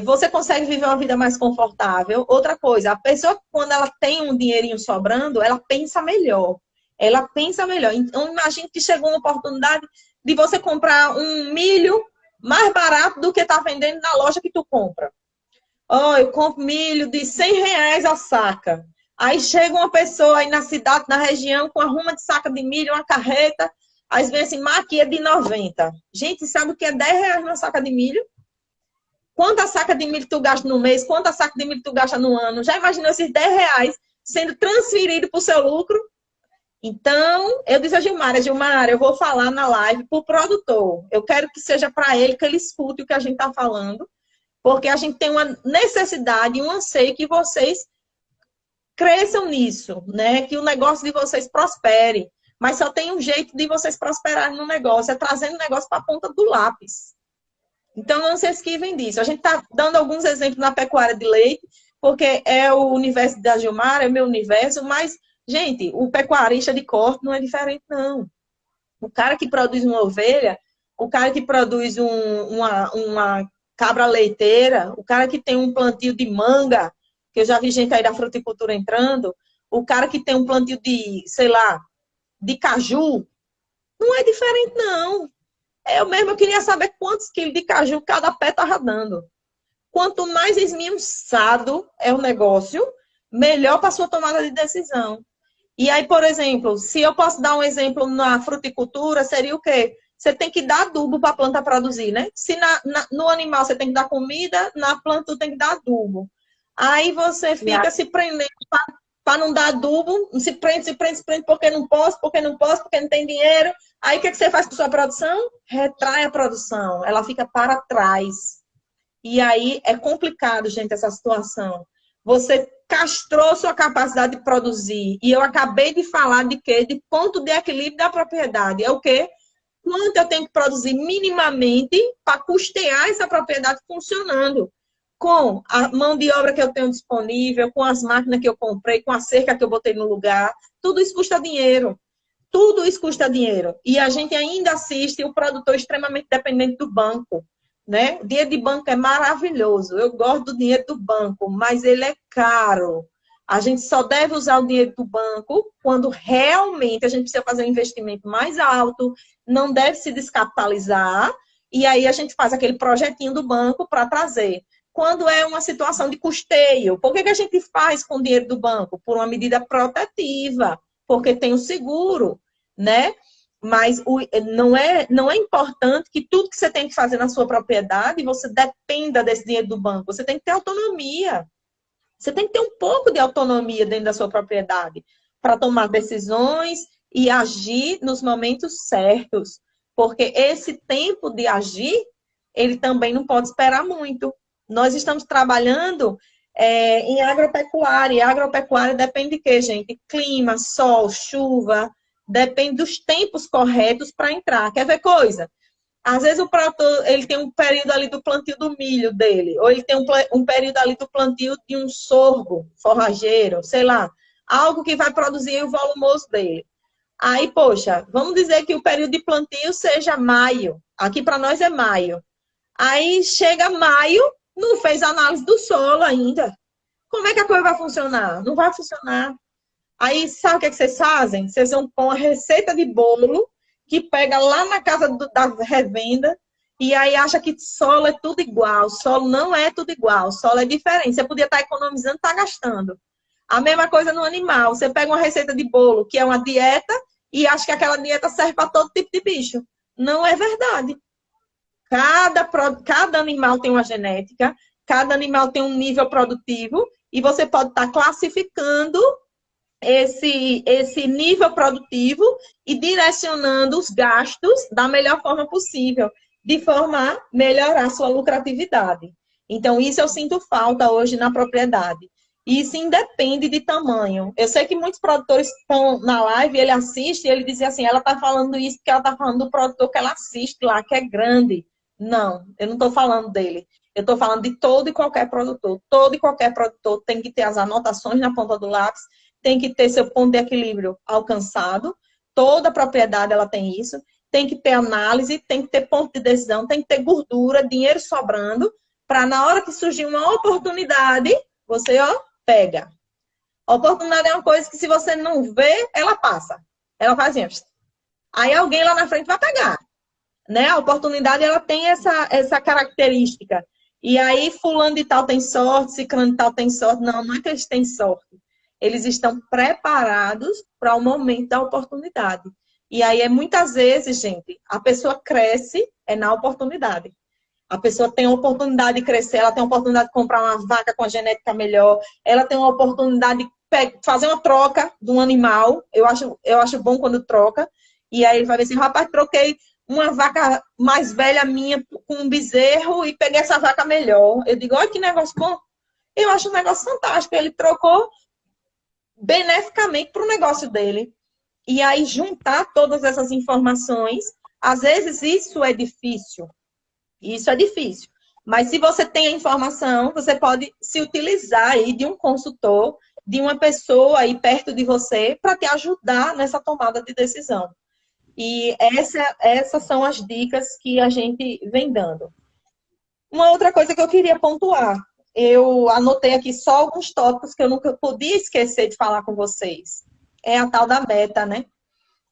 você consegue viver uma vida mais confortável. Outra coisa, a pessoa, quando ela tem um dinheirinho sobrando, ela pensa melhor. Ela pensa melhor. Então, imagine que chegou uma oportunidade de você comprar um milho mais barato do que está vendendo na loja que tu compra. Oh, eu compro milho de R$100 a saca. Aí chega uma pessoa aí na cidade, na região, com a ruma de saca de milho, uma carreta. Aí vem assim, mas aqui é de 90. Gente, sabe o que é R$10 uma saca de milho? Quanta saca de milho tu gasta no mês? Quanta saca de milho tu gasta no ano? Já imaginou esses R$10 sendo transferido para o seu lucro? Então, eu disse a Gilmara, eu vou falar na live para o produtor. Eu quero que seja para ele, que ele escute o que a gente está falando, porque a gente tem uma necessidade e um anseio que vocês cresçam nisso, né? Que o negócio de vocês prospere. Mas só tem um jeito de vocês prosperarem no negócio, é trazendo o negócio para a ponta do lápis. Então, não se esquivem disso. A gente está dando alguns exemplos na pecuária de leite, porque é o universo da Gilmara, é o meu universo, mas, gente, o pecuarista de corte não é diferente, não. O cara que produz uma ovelha, o cara que produz uma cabra leiteira, o cara que tem um plantio de manga, que eu já vi gente aí da fruticultura entrando, o cara que tem um plantio de, sei lá, de caju, não é diferente, não. Eu mesmo eu queria saber quantos quilos de caju cada pé estava dando. Quanto mais esmiuçado é o negócio, melhor para a sua tomada de decisão. E aí, por exemplo, se eu posso dar um exemplo na fruticultura, seria o quê? Você tem que dar adubo para a planta produzir, né? Se no animal você tem que dar comida, na planta você tem que dar adubo. Aí você fica se prendendo para não dar adubo, se prende, porque não posso, porque não tem dinheiro. Aí o que você faz com a sua produção? Retrai a produção, ela fica para trás. E aí é complicado, gente, essa situação. Você castrou sua capacidade de produzir. E eu acabei de falar de quê? De ponto de equilíbrio da propriedade. É o quê? Quanto eu tenho que produzir minimamente para custear essa propriedade funcionando. Com a mão de obra que eu tenho disponível, com as máquinas que eu comprei, com a cerca que eu botei no lugar. Tudo isso custa dinheiro. Tudo isso custa dinheiro. E a gente ainda assiste o produtor extremamente dependente do banco. Né? O dinheiro de banco é maravilhoso. Eu gosto do dinheiro do banco, mas ele é caro. A gente só deve usar o dinheiro do banco quando realmente a gente precisa fazer um investimento mais alto, não deve se descapitalizar, e aí a gente faz aquele projetinho do banco para trazer. Quando é uma situação de custeio, por que a gente faz com o dinheiro do banco? Por uma medida protetiva, porque tem o seguro, né? Mas não é importante que tudo que você tem que fazer na sua propriedade, você dependa desse dinheiro do banco. Você tem que ter autonomia. Você tem que ter um pouco de autonomia dentro da sua propriedade para tomar decisões e agir nos momentos certos. Porque esse tempo de agir, ele também não pode esperar muito. Nós estamos trabalhando em agropecuária. E a agropecuária depende de quê, gente? Clima, sol, chuva, depende dos tempos corretos para entrar. Quer ver coisa? Às vezes o produtor, ele tem um período ali do plantio do milho dele, ou ele tem um período ali do plantio de um sorgo forrageiro, sei lá, algo que vai produzir o volumoso dele. Aí, poxa, vamos dizer que o período de plantio seja maio. Aqui para nós é maio. Aí chega maio, não fez análise do solo ainda. Como é que a coisa vai funcionar? Não vai funcionar. Aí, sabe o que vocês fazem? Vocês vão pôr uma receita de bolo que pega lá na casa da revenda e aí acha que solo é tudo igual. Solo não é tudo igual. Solo é diferente. Você podia estar economizando, está gastando. A mesma coisa no animal. Você pega uma receita de bolo, que é uma dieta, e acha que aquela dieta serve para todo tipo de bicho. Não é verdade. Cada animal tem uma genética, cada animal tem um nível produtivo, e você pode estar classificando esse nível produtivo e direcionando os gastos da melhor forma possível, de forma a melhorar a sua lucratividade. Então, isso eu sinto falta hoje na propriedade. Isso independe de tamanho. Eu sei que muitos produtores estão na live, ele assiste e ele diz assim, ela está falando isso porque ela está falando do produtor que ela assiste lá, que é grande. Não, eu não estou falando dele. Eu estou falando de todo e qualquer produtor. Todo e qualquer produtor tem que ter as anotações na ponta do lápis, tem que ter seu ponto de equilíbrio alcançado. Toda propriedade ela tem isso. Tem que ter análise, tem que ter ponto de decisão, tem que ter gordura, dinheiro sobrando, para na hora que surgir uma oportunidade, você, ó, pega. A oportunidade é uma coisa que se você não vê, ela passa. Ela faz assim, aí alguém lá na frente vai pegar. Né? A oportunidade, ela tem essa característica. E aí, fulano de tal tem sorte, ciclano de tal tem sorte. Não, não é que eles têm sorte. Eles estão preparados para o momento da oportunidade. E aí, muitas vezes, gente, a pessoa cresce na oportunidade. A pessoa tem a oportunidade de crescer, ela tem a oportunidade de comprar uma vaca com a genética melhor, ela tem uma oportunidade de fazer uma troca de um animal. Eu acho bom quando troca. E aí ele vai ver assim, rapaz, troquei uma vaca mais velha minha com um bezerro e peguei essa vaca melhor. Eu digo, olha que negócio bom. Eu acho um negócio fantástico. Ele trocou beneficamente para o negócio dele. E aí, juntar todas essas informações, às vezes isso é difícil. Isso é difícil. Mas se você tem a informação, você pode se utilizar aí de um consultor, de uma pessoa aí perto de você, para te ajudar nessa tomada de decisão. E essas são as dicas que a gente vem dando. Uma outra coisa que eu queria pontuar. Eu anotei aqui só alguns tópicos que eu nunca podia esquecer de falar com vocês. É a tal da meta, né?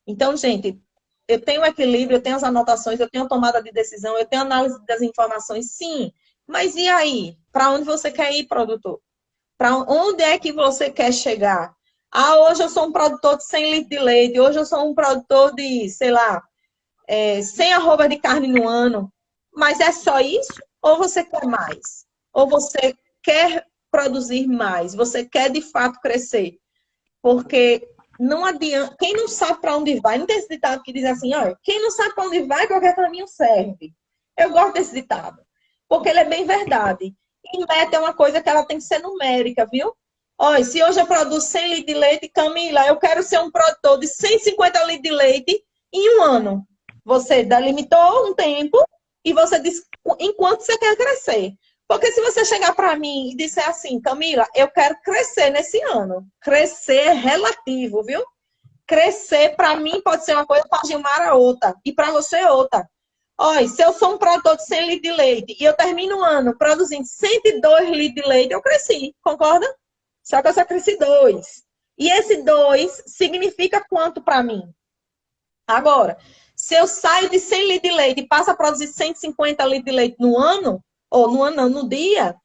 Então, gente, eu tenho equilíbrio, eu tenho as anotações, eu tenho a tomada de decisão, eu tenho análise das informações, sim. Mas e aí? Para onde você quer ir, produtor? Para onde é que você quer chegar? Ah, hoje eu sou um produtor de 100 litros de leite, hoje eu sou um produtor de, sei lá, 100 arrobas de carne no ano. Mas é só isso? Ou você quer mais? Ou você quer produzir mais? Você quer, de fato, crescer? Porque não adianta. Quem não sabe para onde vai, não tem esse ditado que diz assim, olha, quem não sabe para onde vai, qualquer caminho serve. Eu gosto desse ditado, porque ele é bem verdade. E meta é uma coisa que ela tem que ser numérica, viu? Olha, se hoje eu produzo 100 litros de leite, Camila, eu quero ser um produtor de 150 litros de leite em um ano. Você delimitou um tempo e você diz enquanto você quer crescer. Porque se você chegar para mim e disser assim, Camila, eu quero crescer nesse ano. Crescer é relativo, viu? Crescer, para mim, pode ser uma coisa, para Gilmar outra. E para você, outra. Olha, se eu sou um produtor de 100 litros de leite e eu termino o ano produzindo 102 litros de leite, eu cresci. Concorda? Só que eu só cresci 2. E esse 2 significa quanto para mim? Agora, se eu saio de 100 litros de leite e passo a produzir 150 litros de leite no ano, ou no ano não, no dia,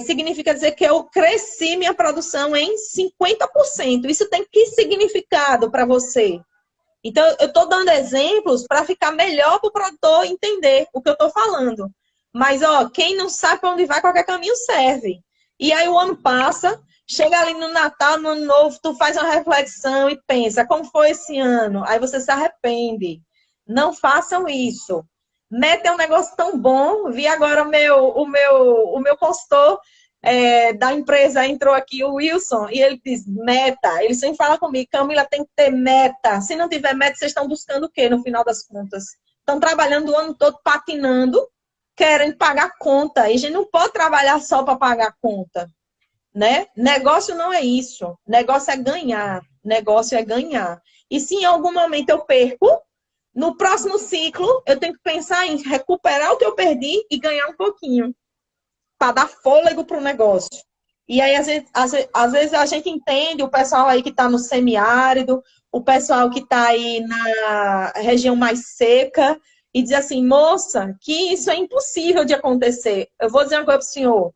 significa dizer que eu cresci minha produção em 50%. Isso tem que significado para você? Então, eu estou dando exemplos para ficar melhor para o produtor entender o que eu estou falando. Mas, ó, quem não sabe para onde vai, qualquer caminho serve. E aí o ano passa, chega ali no Natal, no Ano Novo, tu faz uma reflexão e pensa, como foi esse ano? Aí você se arrepende. Não façam isso. Meta é um negócio tão bom. Vi agora o meu consultor da empresa entrou aqui, o Wilson, e ele diz, meta. Ele sempre fala comigo, Camila, tem que ter meta. Se não tiver meta, vocês estão buscando o quê, no final das contas? Estão trabalhando o ano todo patinando, querem pagar conta. E a gente não pode trabalhar só para pagar conta, né? Negócio não é isso. Negócio é ganhar. Negócio é ganhar. E se em algum momento eu perco, no próximo ciclo, eu tenho que pensar em recuperar o que eu perdi e ganhar um pouquinho, para dar fôlego para o negócio. E aí, às vezes, a gente entende o pessoal aí que está no semiárido, o pessoal que está aí na região mais seca, e diz assim, moça, que isso é impossível de acontecer. Eu vou dizer uma coisa para o senhor,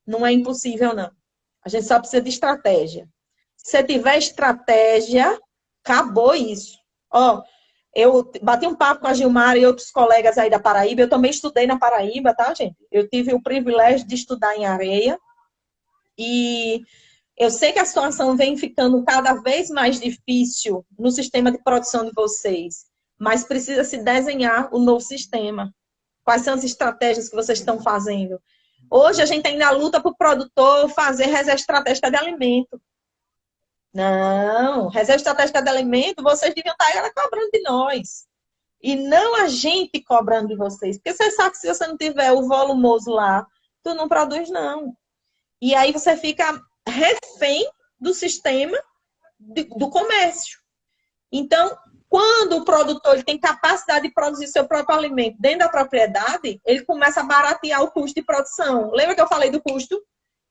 não é impossível, não. A gente só precisa de estratégia. Se tiver estratégia, acabou isso. Ó, eu bati um papo com a Gilmara e outros colegas aí da Paraíba. Eu também estudei na Paraíba, tá, gente? Eu tive o privilégio de estudar em Areia. E eu sei que a situação vem ficando cada vez mais difícil no sistema de produção de vocês. Mas precisa se desenhar um novo sistema. Quais são as estratégias que vocês estão fazendo? Hoje a gente ainda luta para o produtor fazer reserva estratégica de alimento. Não, reserva estratégica de alimento, vocês deviam estar cobrando de nós. E não a gente cobrando de vocês. Porque você sabe que se você não tiver o volumoso lá, tu não produz, não. E aí você fica refém do sistema do comércio. Então, quando o produtor ele tem capacidade de produzir seu próprio alimento dentro da propriedade, ele começa a baratear o custo de produção. Lembra que eu falei do custo?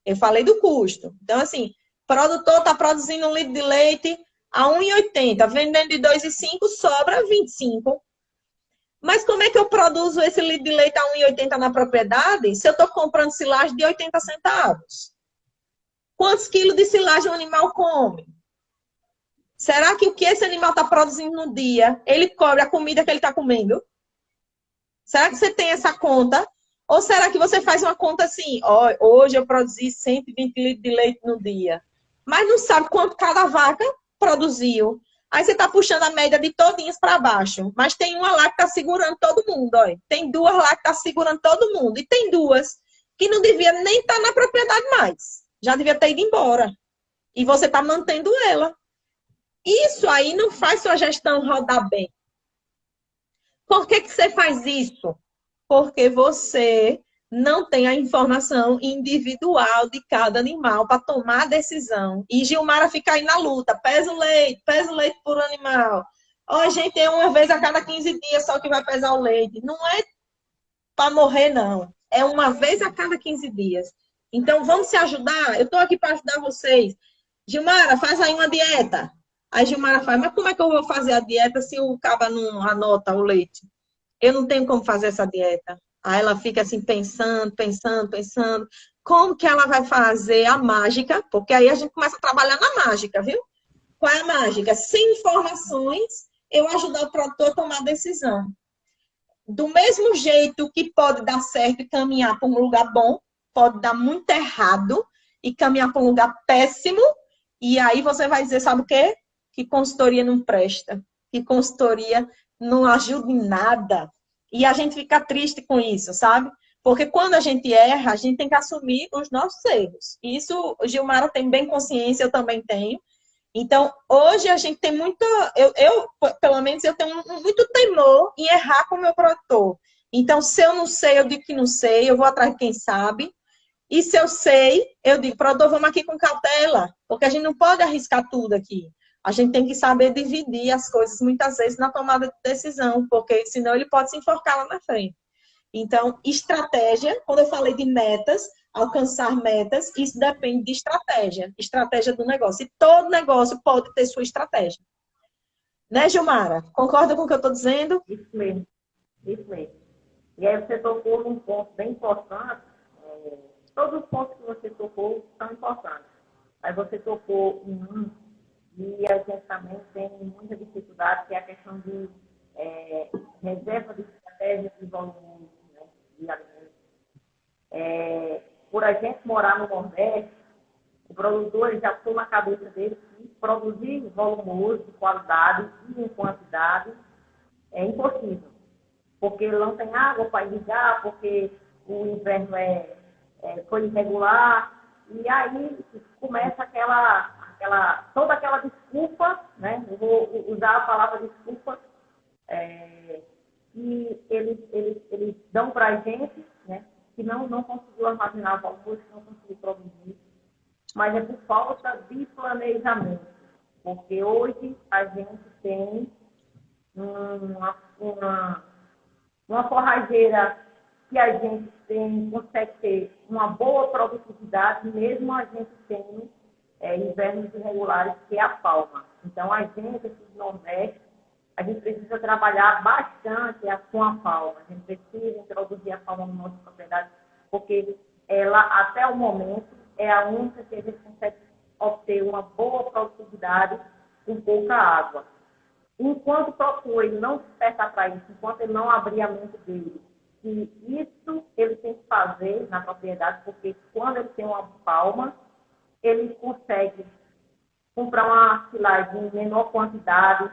Eu falei do custo. Então, assim, o produtor está produzindo 1 litro de leite a R$ 1,80, vendendo de 2,5, sobra 25. Mas como é que eu produzo esse litro de leite a R$ 1,80 na propriedade se eu estou comprando silagem de 80 centavos? Quantos quilos de silagem o animal come? Será que o que esse animal está produzindo no dia, ele cobre a comida que ele está comendo? Será que você tem essa conta? Ou será que você faz uma conta assim, ó, hoje eu produzi 120 litros de leite no dia, mas não sabe quanto cada vaca produziu? Aí você está puxando a média de todinhas para baixo, mas tem uma lá que está segurando todo mundo, ó. Tem 2 lá que está segurando todo mundo, e tem 2 que não devia nem estar na propriedade mais, já devia ter ido embora. E você está mantendo ela. Isso aí não faz sua gestão rodar bem. Por que você faz isso? Porque você não tem a informação individual de cada animal para tomar a decisão. E Gilmara fica aí na luta. Pesa o leite por animal. Ó, a gente é uma vez a cada 15 dias só que vai pesar o leite. Não é para morrer, não. É uma vez a cada 15 dias. Então, vamos se ajudar? Eu estou aqui para ajudar vocês. Gilmara, faz aí uma dieta. Aí Gilmara faz, mas como é que eu vou fazer a dieta se o caba não anota o leite? Eu não tenho como fazer essa dieta. Aí ela fica assim pensando. Como que ela vai fazer a mágica? Porque aí a gente começa a trabalhar na mágica, viu? Qual é a mágica? Sem informações, eu ajudar o produtor a tomar decisão. Do mesmo jeito que pode dar certo e caminhar para um lugar bom, pode dar muito errado e caminhar para um lugar péssimo. E aí você vai dizer, sabe o quê? Que consultoria não presta, que consultoria não ajuda em nada. E a gente fica triste com isso, sabe? Porque quando a gente erra, a gente tem que assumir os nossos erros. Isso o Gilmara tem bem consciência, eu também tenho. Então, hoje a gente tem muito... pelo menos, eu tenho muito temor em errar com o meu produtor. Então, se eu não sei, eu digo que não sei, eu vou atrás de quem sabe. E se eu sei, eu digo, produtor, vamos aqui com cautela, porque a gente não pode arriscar tudo aqui. A gente tem que saber dividir as coisas, muitas vezes, na tomada de decisão, porque senão ele pode se enforcar lá na frente. Então, estratégia, quando eu falei de metas, alcançar metas, isso depende de estratégia do negócio. E todo negócio pode ter sua estratégia. Né, Gilmara? Concorda com o que eu estou dizendo? Isso mesmo, isso mesmo. E aí você tocou num ponto bem importante. Todos os pontos que você tocou são importantes. Aí você tocou em um, e a gente também tem muita dificuldade, que é a questão de reserva de estratégia de volume, né, de alimentos. Por a gente morar no Nordeste, o produtor ele já pôs na cabeça dele que produzir volumoso, de qualidade e em quantidade é impossível, porque ele não tem água para irrigar, porque o inverno foi irregular, e aí começa toda aquela desculpa, né? Eu vou usar a palavra desculpa, que eles dão para a gente, né? Que não conseguiu armazenar valores, que não conseguiu produzir, mas é por falta de planejamento, porque hoje a gente tem uma forrageira que a gente consegue ter uma boa produtividade, mesmo a gente tendo invernos irregulares, que é a palma. Então, a gente, aqui do Nordeste, a gente precisa trabalhar bastante com a palma. A gente precisa introduzir a palma na nossa propriedade, porque ela, até o momento, é a única que a gente consegue obter uma boa produtividade com pouca água. Enquanto o produtor ele não despertar para isso, enquanto ele não abrir a mente dele, que isso ele tem que fazer na propriedade, porque quando ele tem uma palma, ele consegue comprar uma silagem em menor quantidade,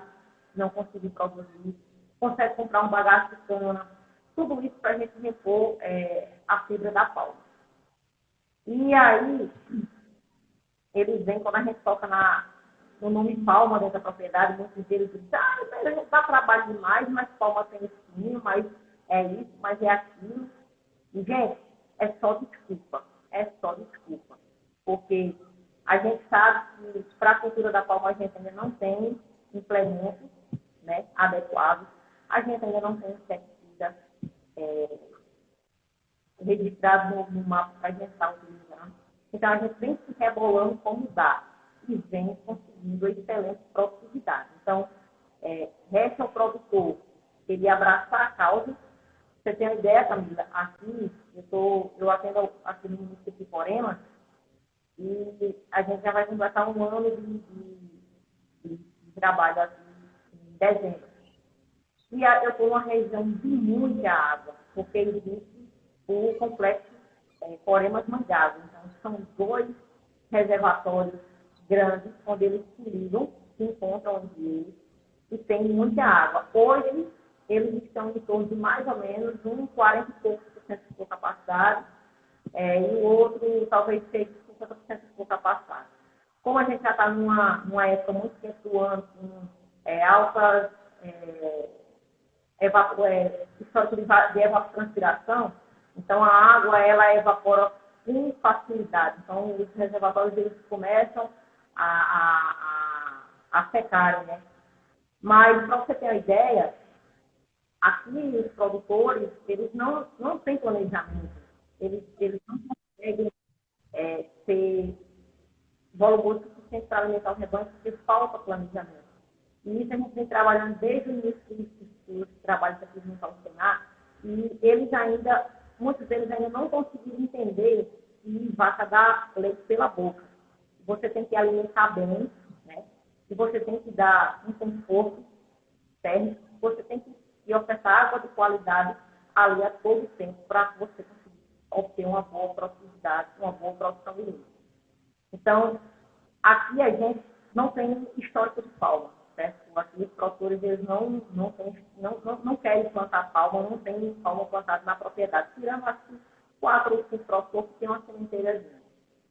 não conseguir produzir, consegue comprar um bagaço de cana, tudo isso para a gente repor a fibra da palma. E aí, eles vêm, quando a gente toca no nome palma dentro da propriedade, muitos deles dizem, a gente dá trabalho demais, mas palma tem espinho, mas é isso, mas é aquilo. E, gente, é só desculpa, porque a gente sabe que para a cultura da palma a gente ainda não tem implementos, né, adequados, a gente ainda não tem inseticida registrado no mapa que a gente está utilizando. Então, a gente vem se rebolando como dá e vem conseguindo excelente produtividade. Então, resta ao produtor ele abraçar a causa. Você tem uma ideia, Camila? Aqui, eu atendo aqui no município de Porema, e a gente já vai completar um ano de trabalho aqui em dezembro. E eu estou numa região de muita água, porque existe o complexo Poremas Mangados. Então, são 2 reservatórios grandes, onde eles se encontram onde eles, e tem muita água. Hoje, eles estão em torno de mais ou menos 40 e poucos por cento de sua capacidade, e o outro talvez seja 50% de sua capacidade. Como a gente já está numa época muito quente do ano, com altas histórico de evapotranspiração, então a água ela evapora com facilidade. Então os reservatórios eles começam a secarem, né? Mas para você ter uma ideia, aqui os produtores eles não têm planejamento, eles não conseguem ter volume suficiente para alimentar o rebanho porque falta planejamento. E isso a gente vem trabalhando desde o início dos trabalhos aqui junto ao Senar, e muitos deles ainda não conseguiram entender que vaca dá leite pela boca. Você tem que alimentar bem, né? E você tem que dar um conforto térmico, você tem que ofertar água de qualidade ali a todo tempo para que você consiga obter uma boa produtividade, uma boa produção de leite. Então, aqui a gente não tem histórico de palma, certo? Aqui os produtores eles não querem plantar palma, não tem palma plantada na propriedade, tirando aqui 4 ou 5 produtores que têm uma sementeirazinha.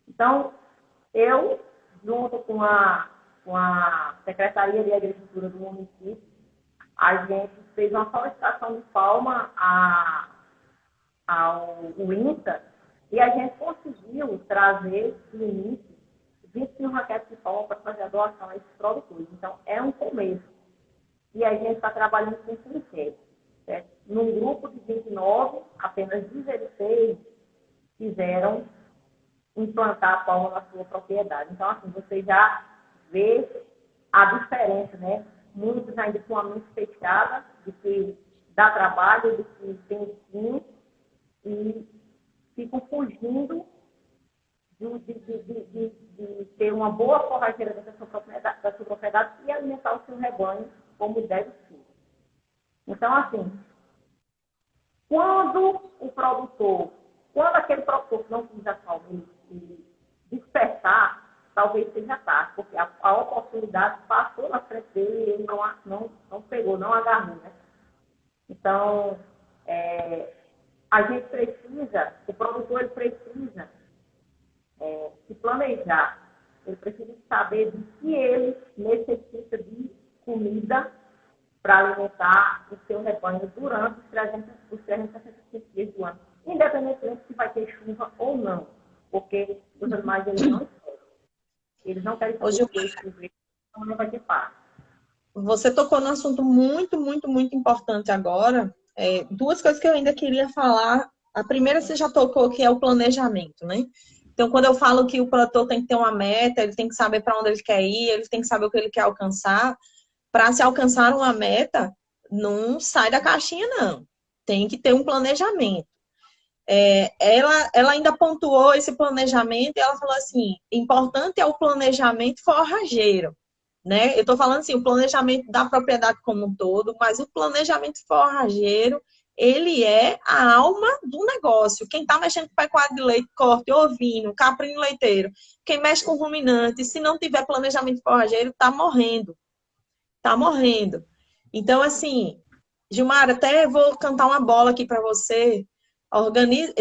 Então, eu, junto com a Secretaria de Agricultura do município, a gente fez uma solicitação de palma ao INTA, e a gente conseguiu trazer, no início, 21 raquetes de palma para fazer a doação a esses produtores. Então, é um começo. E a gente está trabalhando com critério. Num grupo de 29, apenas 16 fizeram implantar a palma na sua propriedade. Então, assim, você já vê a diferença, né? Muitos ainda com a mente fechada, de que dá trabalho, de que tem espinho, e ficam fugindo de ter uma boa forrageira da sua propriedade e alimentar o seu rebanho como deve ser. Então, assim, quando aquele produtor que não usa palma, ele despertar, talvez seja tarde, porque a oportunidade passou na frente dele e ele não pegou, não agarrou, né? Então, a gente precisa, o produtor ele precisa se planejar, ele precisa saber de que ele necessita de comida para alimentar o seu rebanho durante os 365 dias do ano, independentemente se vai ter chuva ou não, porque os animais eles não esperam. Eles não querem saber se chover, então não vai ter paz. Você tocou num assunto muito, muito, muito importante agora. Duas coisas que eu ainda queria falar. A primeira você já tocou, que é o planejamento, né? Então, quando eu falo que o produtor tem que ter uma meta, ele tem que saber para onde ele quer ir, ele tem que saber o que ele quer alcançar. Para se alcançar uma meta, não sai da caixinha, não. Tem que ter um planejamento. Ela ainda pontuou esse planejamento e ela falou assim, importante é o planejamento forrageiro, né? Eu estou falando assim, o planejamento da propriedade como um todo, mas o planejamento forrageiro, ele é a alma do negócio. Quem está mexendo com pecuária de leite, corte, ovino, caprino leiteiro, quem mexe com ruminante, se não tiver planejamento forrageiro, está morrendo. Está morrendo. Então, assim, Gilmar, até vou cantar uma bola aqui para você.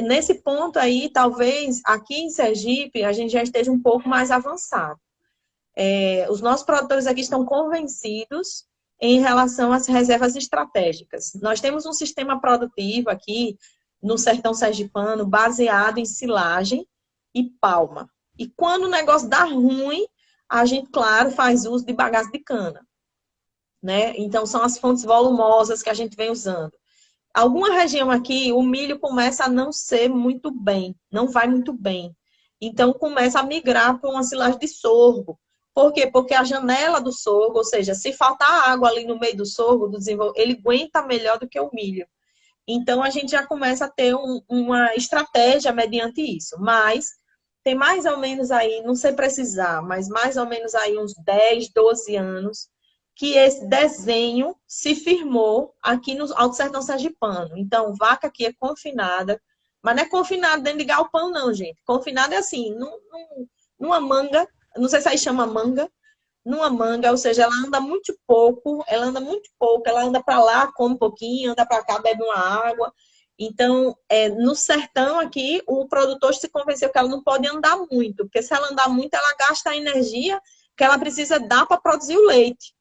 Nesse ponto aí, talvez aqui em Sergipe, a gente já esteja um pouco mais avançado. Os nossos produtores aqui estão convencidos em relação às reservas estratégicas. Nós temos um sistema produtivo aqui no sertão sergipano baseado em silagem e palma. E quando o negócio dá ruim, a gente, claro, faz uso de bagaço de cana, né? Então, são as fontes volumosas que a gente vem usando. Alguma região aqui, o milho começa a não ser muito bem, não vai muito bem. Então, começa a migrar para uma silagem de sorgo. Por quê? Porque a janela do sorgo, ou seja, se faltar água ali no meio do sorgo, ele aguenta melhor do que o milho. Então, a gente já começa a ter uma estratégia mediante isso. Mas, tem mais ou menos aí, não sei precisar, mas mais ou menos aí uns 10, 12 anos, que esse desenho se firmou aqui no Alto Sertão Sergipano. Então, vaca aqui é confinada, mas não é confinada dentro de galpão, não, gente. Confinada é assim, numa manga, não sei se aí chama manga, numa manga, ou seja, ela anda muito pouco, ela anda para lá, come um pouquinho, anda para cá, bebe uma água. Então, no sertão aqui, o produtor se convenceu que ela não pode andar muito, porque se ela andar muito, ela gasta a energia que ela precisa dar para produzir o leite.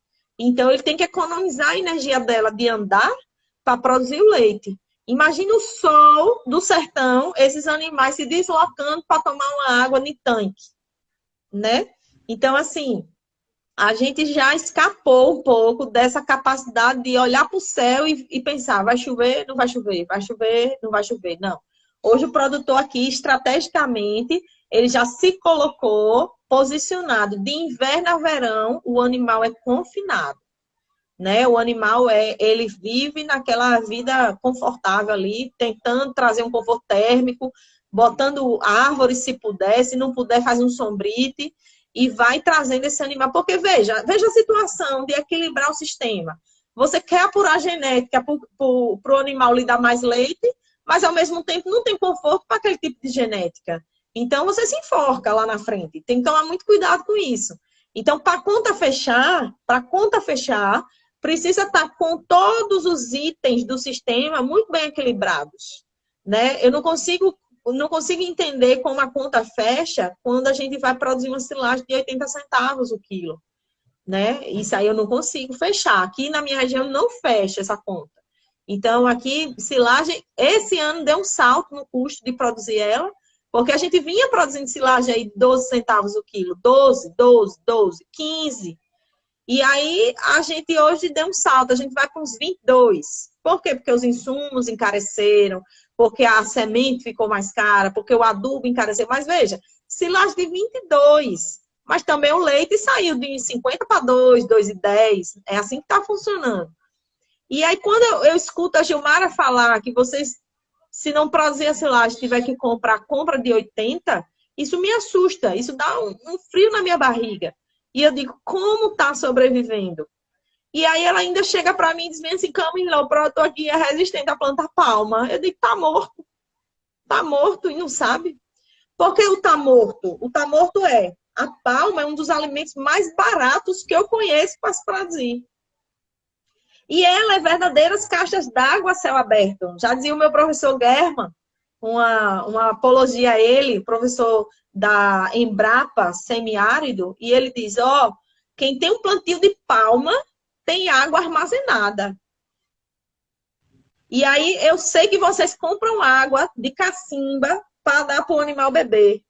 Então, ele tem que economizar a energia dela de andar para produzir o leite. Imagina o sol do sertão, esses animais se deslocando para tomar uma água no tanque, né? Então, assim, a gente já escapou um pouco dessa capacidade de olhar para o céu e pensar, vai chover, não vai chover, vai chover, não vai chover. Não. Hoje o produtor aqui, estrategicamente, ele já se colocou posicionado. De inverno a verão, o animal é confinado, né? O animal, ele vive naquela vida confortável ali, tentando trazer um conforto térmico, botando árvores se puder, se não puder faz um sombrite, e vai trazendo esse animal. Porque veja a situação de equilibrar o sistema. Você quer apurar a genética para o animal lhe dar mais leite, mas ao mesmo tempo não tem conforto para aquele tipo de genética. Então você se enforca lá na frente. Tem que tomar muito cuidado com isso. Então, para a conta fechar, precisa estar com todos os itens do sistema muito bem equilibrados, né? Eu não consigo entender como a conta fecha quando a gente vai produzir uma silagem de 80 centavos o quilo, né? Isso aí eu não consigo fechar. Aqui na minha região não fecha essa conta. Então, aqui, silagem, esse ano deu um salto no custo de produzir ela, porque a gente vinha produzindo silagem aí 12 centavos o quilo, 12, 15. E aí, a gente hoje deu um salto, a gente vai para uns 22. Por quê? Porque os insumos encareceram, porque a semente ficou mais cara, porque o adubo encareceu. Mas veja, silagem de 22. Mas também o leite saiu de 50 para 2, 2,10. É assim que está funcionando. E aí, quando eu escuto a Gilmara falar que vocês, se não produzir a silagem, tiver que comprar compra de 80, isso me assusta. Isso dá um frio na minha barriga. E eu digo, como está sobrevivendo? E aí ela ainda chega para mim e diz assim, Camila, o produto aqui é resistente à planta palma. Eu digo, tá morto. Tá morto e não sabe. Por que o tá morto? O tá morto a palma é um dos alimentos mais baratos que eu conheço para se produzir. E ela é verdadeiras caixas d'água a céu aberto. Já dizia o meu professor German, uma apologia a ele, professor da Embrapa, semiárido, e ele diz, quem tem um plantio de palma tem água armazenada. E aí eu sei que vocês compram água de cacimba para dar para o animal beber.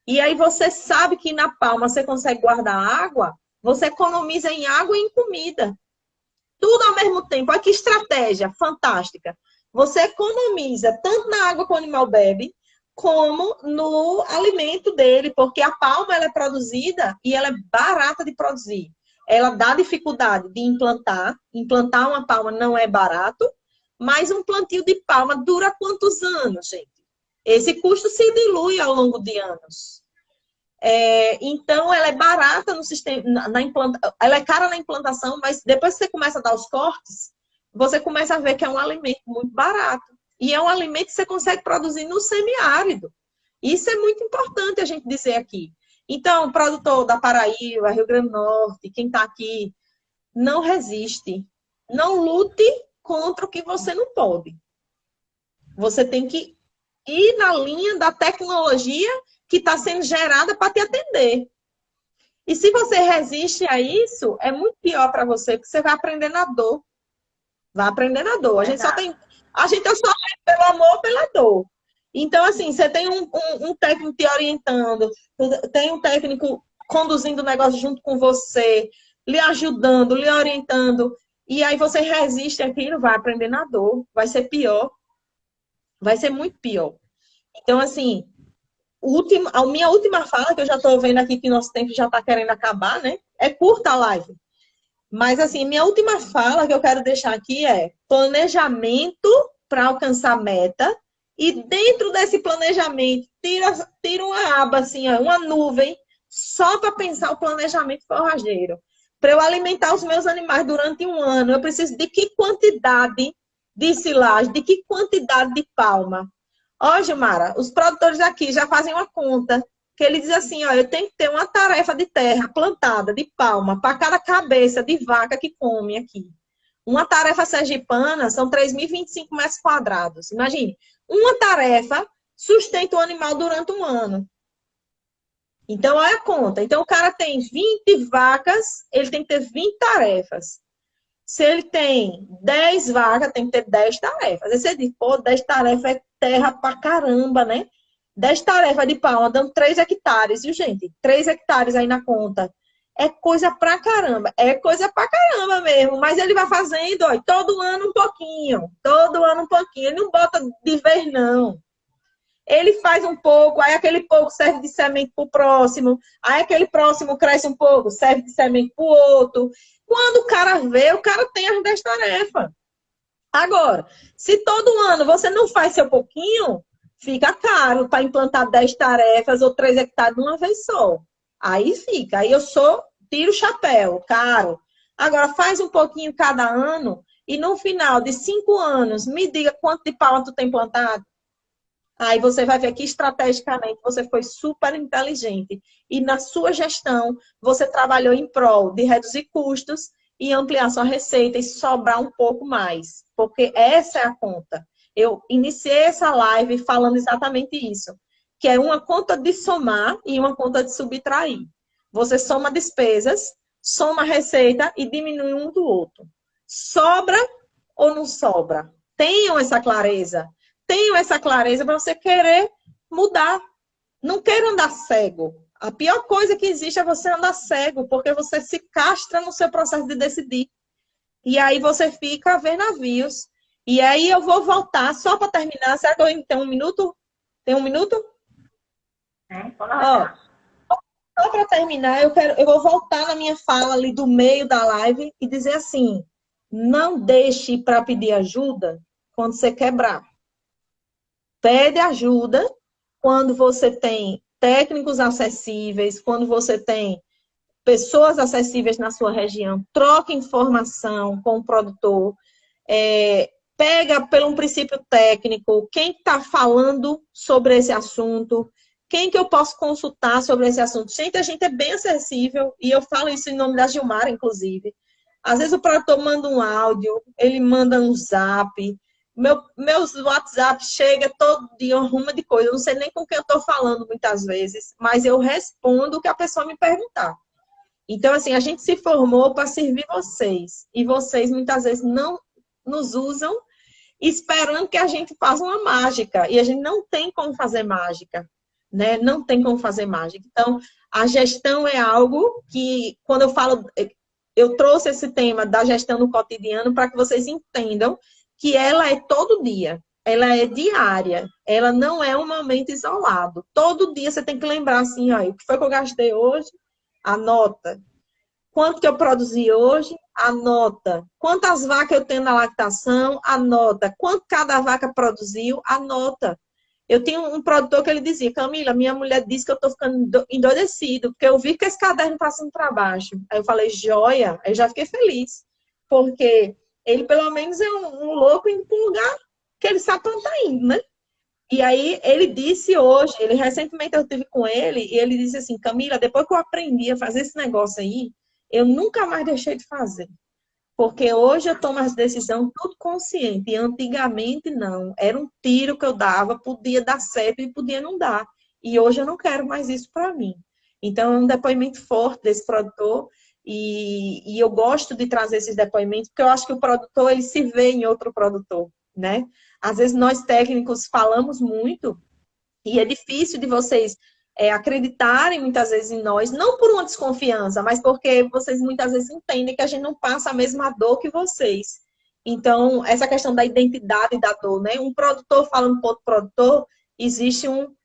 E aí você sabe que na palma você consegue guardar água, você economiza em água e em comida. Tudo ao mesmo tempo. Olha que estratégia fantástica. Você economiza tanto na água que o animal bebe, como no alimento dele, porque a palma ela é produzida e ela é barata de produzir. Ela dá dificuldade de implantar. Implantar uma palma não é barato, mas um plantio de palma dura quantos anos, gente? Esse custo se dilui ao longo de anos. Então, ela é barata no sistema, ela é cara na implantação, mas depois que você começa a dar os cortes, você começa a ver que é um alimento muito barato. E é um alimento que você consegue produzir no semiárido. Isso é muito importante a gente dizer aqui. Então, o produtor da Paraíba, Rio Grande do Norte, quem está aqui, não resiste. Não lute contra o que você não pode. Você tem que ir na linha da tecnologia que está sendo gerada para te atender. E se você resiste a isso, é muito pior para você, porque você vai aprender na dor. Vai aprender na dor. A gente só pelo amor, pela dor. Então, assim, você tem um técnico te orientando, tem um técnico conduzindo o negócio junto com você, lhe ajudando, lhe orientando, e aí você resiste àquilo, vai aprender na dor, vai ser pior. Vai ser muito pior. Então, assim, a minha última fala, que eu já estou vendo aqui que nosso tempo já está querendo acabar, né? É curta a live. Mas, assim, minha última fala que eu quero deixar aqui é planejamento para alcançar meta. E dentro desse planejamento, tira uma aba, assim, uma nuvem, só para pensar o planejamento forrageiro. Para eu alimentar os meus animais durante um ano, eu preciso de que quantidade de silagem, de que quantidade de palma. Ó, Gilmara, os produtores aqui já fazem uma conta, que ele diz assim, eu tenho que ter uma tarefa de terra plantada, de palma, para cada cabeça de vaca que come aqui. Uma tarefa sergipana são 3.025 metros quadrados. Imagine, uma tarefa sustenta o animal durante um ano. Então, olha a conta. Então, o cara tem 20 vacas, ele tem que ter 20 tarefas. Se ele tem 10 vacas, tem que ter 10 tarefas. Aí você diz, 10 tarefas é terra pra caramba, né? 10 tarefas de palma, dando 3 hectares. E, gente, 3 hectares aí na conta. É coisa pra caramba. É coisa pra caramba mesmo. Mas ele vai fazendo, todo ano um pouquinho. Todo ano um pouquinho. Ele não bota de vez, não. Ele faz um pouco, aí aquele pouco serve de semente pro próximo. Aí aquele próximo cresce um pouco, serve de semente pro outro. Quando o cara vê, o cara tem as 10 tarefas. Agora, se todo ano você não faz seu pouquinho, fica caro para implantar 10 tarefas ou 3 hectares de uma vez só. Aí fica. Aí tiro o chapéu, caro. Agora, faz um pouquinho cada ano e no final de 5 anos, me diga quanto de palma tu tem plantado. Aí você vai ver que estrategicamente você foi super inteligente. E na sua gestão, você trabalhou em prol de reduzir custos e ampliar sua receita e sobrar um pouco mais. Porque essa é a conta. Eu iniciei essa live falando exatamente isso. Que é uma conta de somar e uma conta de subtrair. Você soma despesas, soma receita e diminui um do outro. Sobra ou não sobra? Tenham essa clareza. Tenham essa clareza para você querer mudar. Não queira andar cego. A pior coisa que existe é você andar cego, porque você se castra no seu processo de decidir. E aí você fica a ver navios. E aí eu vou voltar, só para terminar. Será que eu tenho um minuto? Tem um minuto? né? Pode Ó, arrasar. só para terminar, eu vou voltar na minha fala ali do meio da live e dizer assim: não deixe para pedir ajuda quando você quebrar. Pede ajuda quando você tem técnicos acessíveis, quando você tem pessoas acessíveis na sua região, troque informação com o produtor, pega pelo um princípio técnico, quem está falando sobre esse assunto, quem que eu posso consultar sobre esse assunto. Gente, a gente é bem acessível, e eu falo isso em nome da Gilmara, inclusive. Às vezes o produtor manda um áudio, ele manda um zap, meus WhatsApp chega todo dia, uma de coisa, eu não sei nem com quem eu estou falando muitas vezes, mas eu respondo o que a pessoa me perguntar. Então, assim, a gente se formou para servir vocês. E vocês, muitas vezes, não nos usam esperando que a gente faça uma mágica. E a gente não tem como fazer mágica, né? Não tem como fazer mágica. Então, a gestão é algo que, quando eu falo... Eu trouxe esse tema da gestão no cotidiano para que vocês entendam que ela é todo dia. Ela é diária. Ela não é um momento isolado. Todo dia você tem que lembrar assim, ó, o que foi que eu gastei hoje? Anota. Quanto que eu produzi hoje? Anota. Quantas vacas eu tenho na lactação? Anota. Quanto cada vaca produziu? Anota. Eu tinha um produtor que ele dizia: Camila, minha mulher disse que eu estou ficando endoidecido, porque eu vi que esse caderno está passando para baixo. Aí eu falei: joia. Aí eu já fiquei feliz. Porque ele, pelo menos, é um louco indo para um lugar que ele sabe para onde está indo, né? E aí ele disse hoje, recentemente eu estive com ele, e ele disse assim: Camila, depois que eu aprendi a fazer esse negócio aí, eu nunca mais deixei de fazer. Porque hoje eu tomo as decisões tudo consciente. E antigamente não. Era um tiro que eu dava, podia dar certo e podia não dar. E hoje eu não quero mais isso para mim. Então é um depoimento forte desse produtor. E eu gosto de trazer esses depoimentos, porque eu acho que o produtor ele se vê em outro produtor, né? Às vezes nós técnicos falamos muito e é difícil de vocês acreditarem muitas vezes em nós, não por uma desconfiança, mas porque vocês muitas vezes entendem que a gente não passa a mesma dor que vocês. Então, essa questão da identidade da dor, né? Um produtor falando para outro produtor, existe um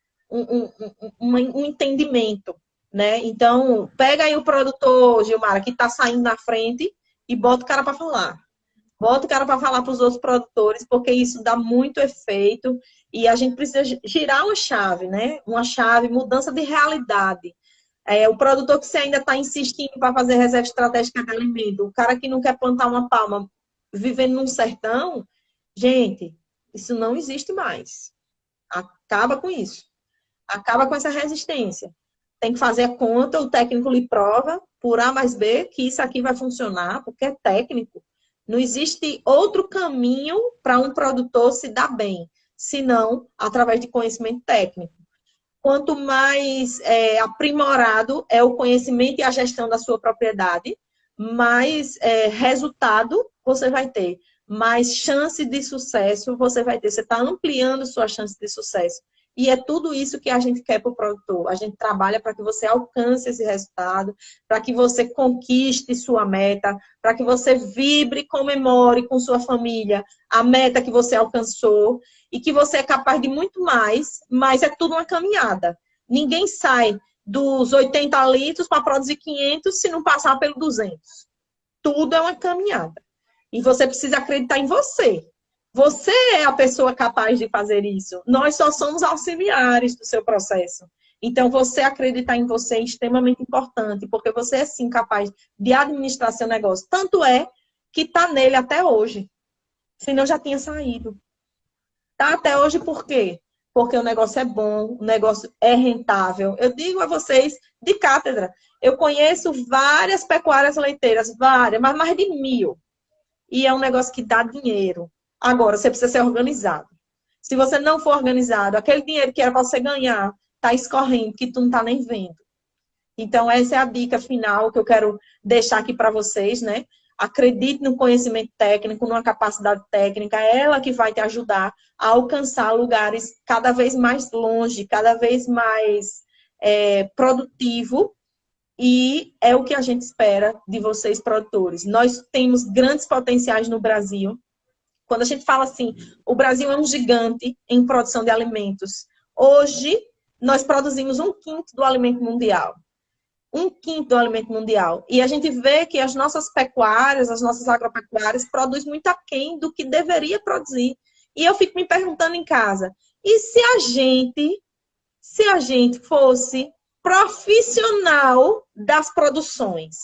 entendimento, né? Então, pega aí o produtor, Gilmara, que está saindo na frente e bota o cara para falar. Bota o cara para falar para os outros produtores, porque isso dá muito efeito e a gente precisa girar uma chave, né? Uma chave, mudança de realidade. O produtor que você ainda está insistindo para fazer reserva estratégica de alimento, o cara que não quer plantar uma palma vivendo num sertão, gente, isso não existe mais. Acaba com isso. Acaba com essa resistência. Tem que fazer a conta, o técnico lhe prova, por A mais B, que isso aqui vai funcionar, porque é técnico. Não existe outro caminho para um produtor se dar bem, senão através de conhecimento técnico. Quanto mais aprimorado é o conhecimento e a gestão da sua propriedade, mais resultado você vai ter, mais chance de sucesso você vai ter. Você está ampliando sua chance de sucesso. E é tudo isso que a gente quer para o produtor. A gente trabalha para que você alcance esse resultado, para que você conquiste sua meta, para que você vibre, comemore com sua família a meta que você alcançou e que você é capaz de muito mais, mas é tudo uma caminhada. Ninguém sai dos 80 litros para produzir 500 se não passar pelo 200. Tudo é uma caminhada. E você precisa acreditar em você. Você é a pessoa capaz de fazer isso. Nós só somos auxiliares do seu processo. Então, você acreditar em você é extremamente importante, porque você é, sim, capaz de administrar seu negócio. Tanto é que está nele até hoje. Senão já tinha saído. Está até hoje por quê? Porque o negócio é bom, o negócio é rentável. Eu digo a vocês, de cátedra, eu conheço várias pecuárias leiteiras, várias, mas mais de 1000. E é um negócio que dá dinheiro. Agora, você precisa ser organizado. Se você não for organizado, aquele dinheiro que era para você ganhar, está escorrendo, que tu não está nem vendo. Então, essa é a dica final que eu quero deixar aqui para vocês, né? Acredite no conhecimento técnico, numa capacidade técnica, é ela que vai te ajudar a alcançar lugares cada vez mais longe, cada vez mais produtivo, e é o que a gente espera de vocês, produtores. Nós temos grandes potenciais no Brasil. Quando a gente fala assim, o Brasil é um gigante em produção de alimentos. Hoje, nós produzimos 1/5 do alimento mundial. 1/5 do alimento mundial. E a gente vê que as nossas pecuárias, as nossas agropecuárias, produzem muito aquém do que deveria produzir. E eu fico me perguntando em casa, e se a gente fosse profissional das produções,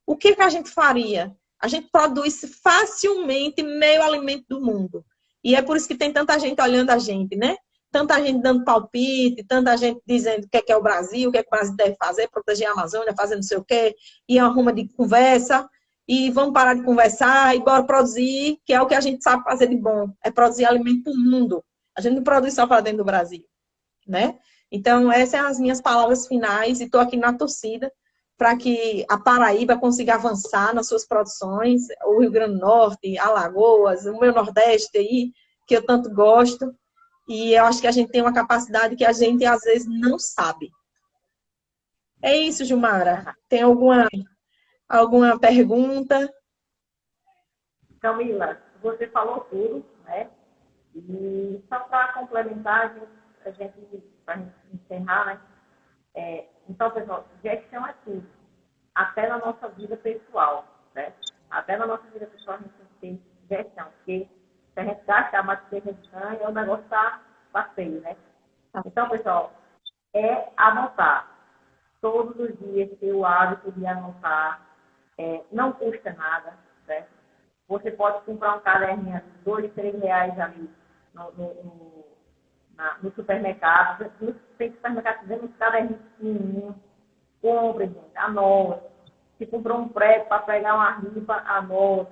o que a gente faria? A gente produz facilmente meio alimento do mundo. E é por isso que tem tanta gente olhando a gente, né? Tanta gente dando palpite, tanta gente dizendo o que é o Brasil, o que é que o Brasil deve fazer, proteger a Amazônia, fazer não sei o quê, e é uma ruma de conversa, e vamos parar de conversar, e bora produzir, que é o que a gente sabe fazer de bom, é produzir alimento para o mundo. A gente não produz só para dentro do Brasil, né? Então, essas são as minhas palavras finais, e estou aqui na torcida para que a Paraíba consiga avançar nas suas produções, o Rio Grande do Norte, Alagoas, o meu Nordeste aí, que eu tanto gosto. E eu acho que a gente tem uma capacidade que a gente, às vezes, não sabe. É isso, Gilmara. Tem alguma pergunta? Camila, você falou tudo, né? E só para complementar, para a gente encerrar, né? Então, pessoal, gestão é tudo. Até na nossa vida pessoal, né? Até na nossa vida pessoal a gente tem que ter gestão, porque se a gente gastar mais que gestão, o negócio tá feio, né? Então, pessoal, é anotar. Todos os dias ter o hábito de anotar. Não custa nada, né? Você pode comprar um caderninho de R$2, R$3 ali no supermercado. Tem supermercado que vende uns caderninhos pequenininhos. Compre, gente, anota. Se comprou um prego para pegar uma ripa, anota.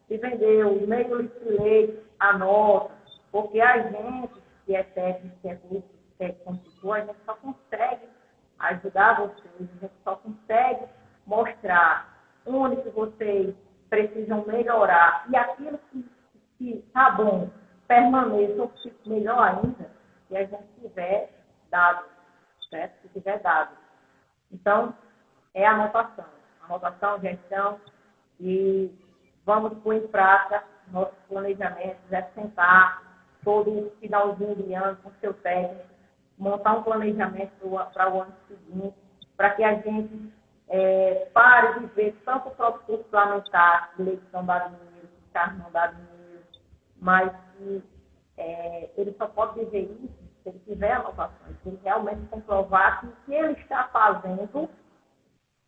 Se vendeu meio litro de leite, anota. Porque a gente, que é técnico, que é curso, que é consultor, a gente só consegue ajudar vocês, a gente só consegue mostrar onde que vocês precisam melhorar e aquilo que está bom, permaneça ou fique melhor ainda, se a gente tiver dados, certo? Se tiver dados. Então, é anotação, gestão, e vamos pôr em prática nossos planejamentos, sentar todo finalzinho de ano com o seu técnico, montar um planejamento para o ano seguinte, para que a gente pare de ver tanto o produtor suplementar, que leite não dá dinheiro, que carne não dá dinheiro, mas que ele só pode dizer isso se ele tiver anotações, se ele realmente comprovar que o que ele está fazendo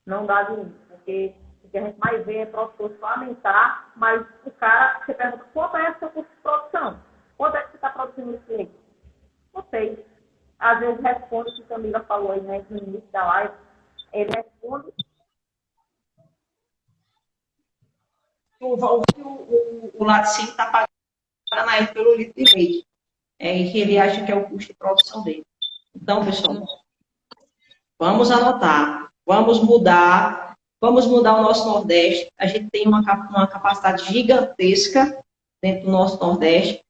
não dá dinheiro, porque o que a gente mais vê é produtor suplementar, mas o cara, você pergunta, quanto é o seu custo de produção? Quanto é que você está produzindo esse leite? Não sei. Às vezes responde o que a Camila falou aí, né, no início da live. Ele responde o laticínio está pagando a ele pelo litro de leite. E que ele acha que é o custo de produção dele. Então, pessoal, vamos anotar, vamos mudar o nosso Nordeste. A gente tem uma capacidade gigantesca dentro do nosso Nordeste.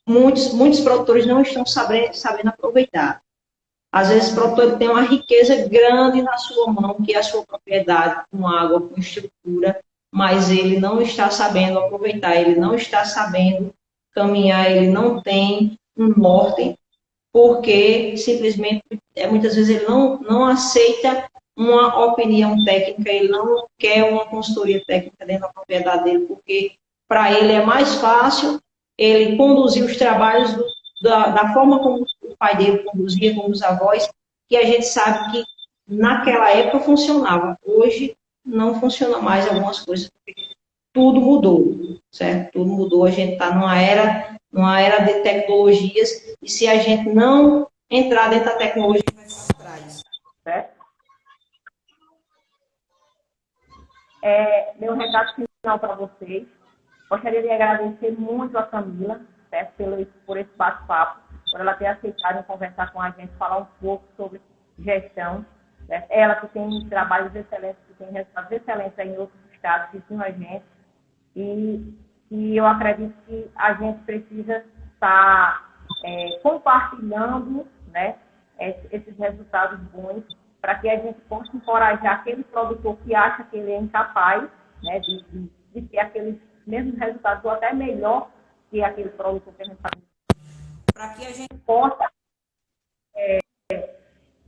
Muitos produtores não estão sabendo aproveitar. Às vezes o produtor tem uma riqueza grande na sua mão, que é a sua propriedade, com água, com estrutura, mas ele não está sabendo aproveitar, ele não está sabendo caminhar, ele não tem um norte, porque simplesmente, muitas vezes, ele não aceita uma opinião técnica, ele não quer uma consultoria técnica dentro da propriedade dele, porque para ele é mais fácil ele conduzir os trabalhos da forma como o pai dele conduzia, como os avós, que a gente sabe que naquela época funcionava. Hoje não funciona mais algumas coisas, porque tudo mudou, certo? Tudo mudou, a gente está numa era de tecnologias, e se a gente não entrar dentro da tecnologia, vai ficar atrás, certo? Meu recado final para vocês. Gostaria de agradecer muito a Camila, certo? Por esse bate-papo, por ela ter aceitado conversar com a gente, falar um pouco sobre gestão. Certo? Ela que tem trabalhos excelentes, que tem resultados excelentes aí em outros estados, que ensina a gente. E eu acredito que a gente precisa estar compartilhando, né, esses resultados bons, para que a gente possa encorajar aquele produtor que acha que ele é incapaz, né, de ter aqueles mesmos resultados, ou até melhor que aquele produtor que a gente faz. Para que a gente possa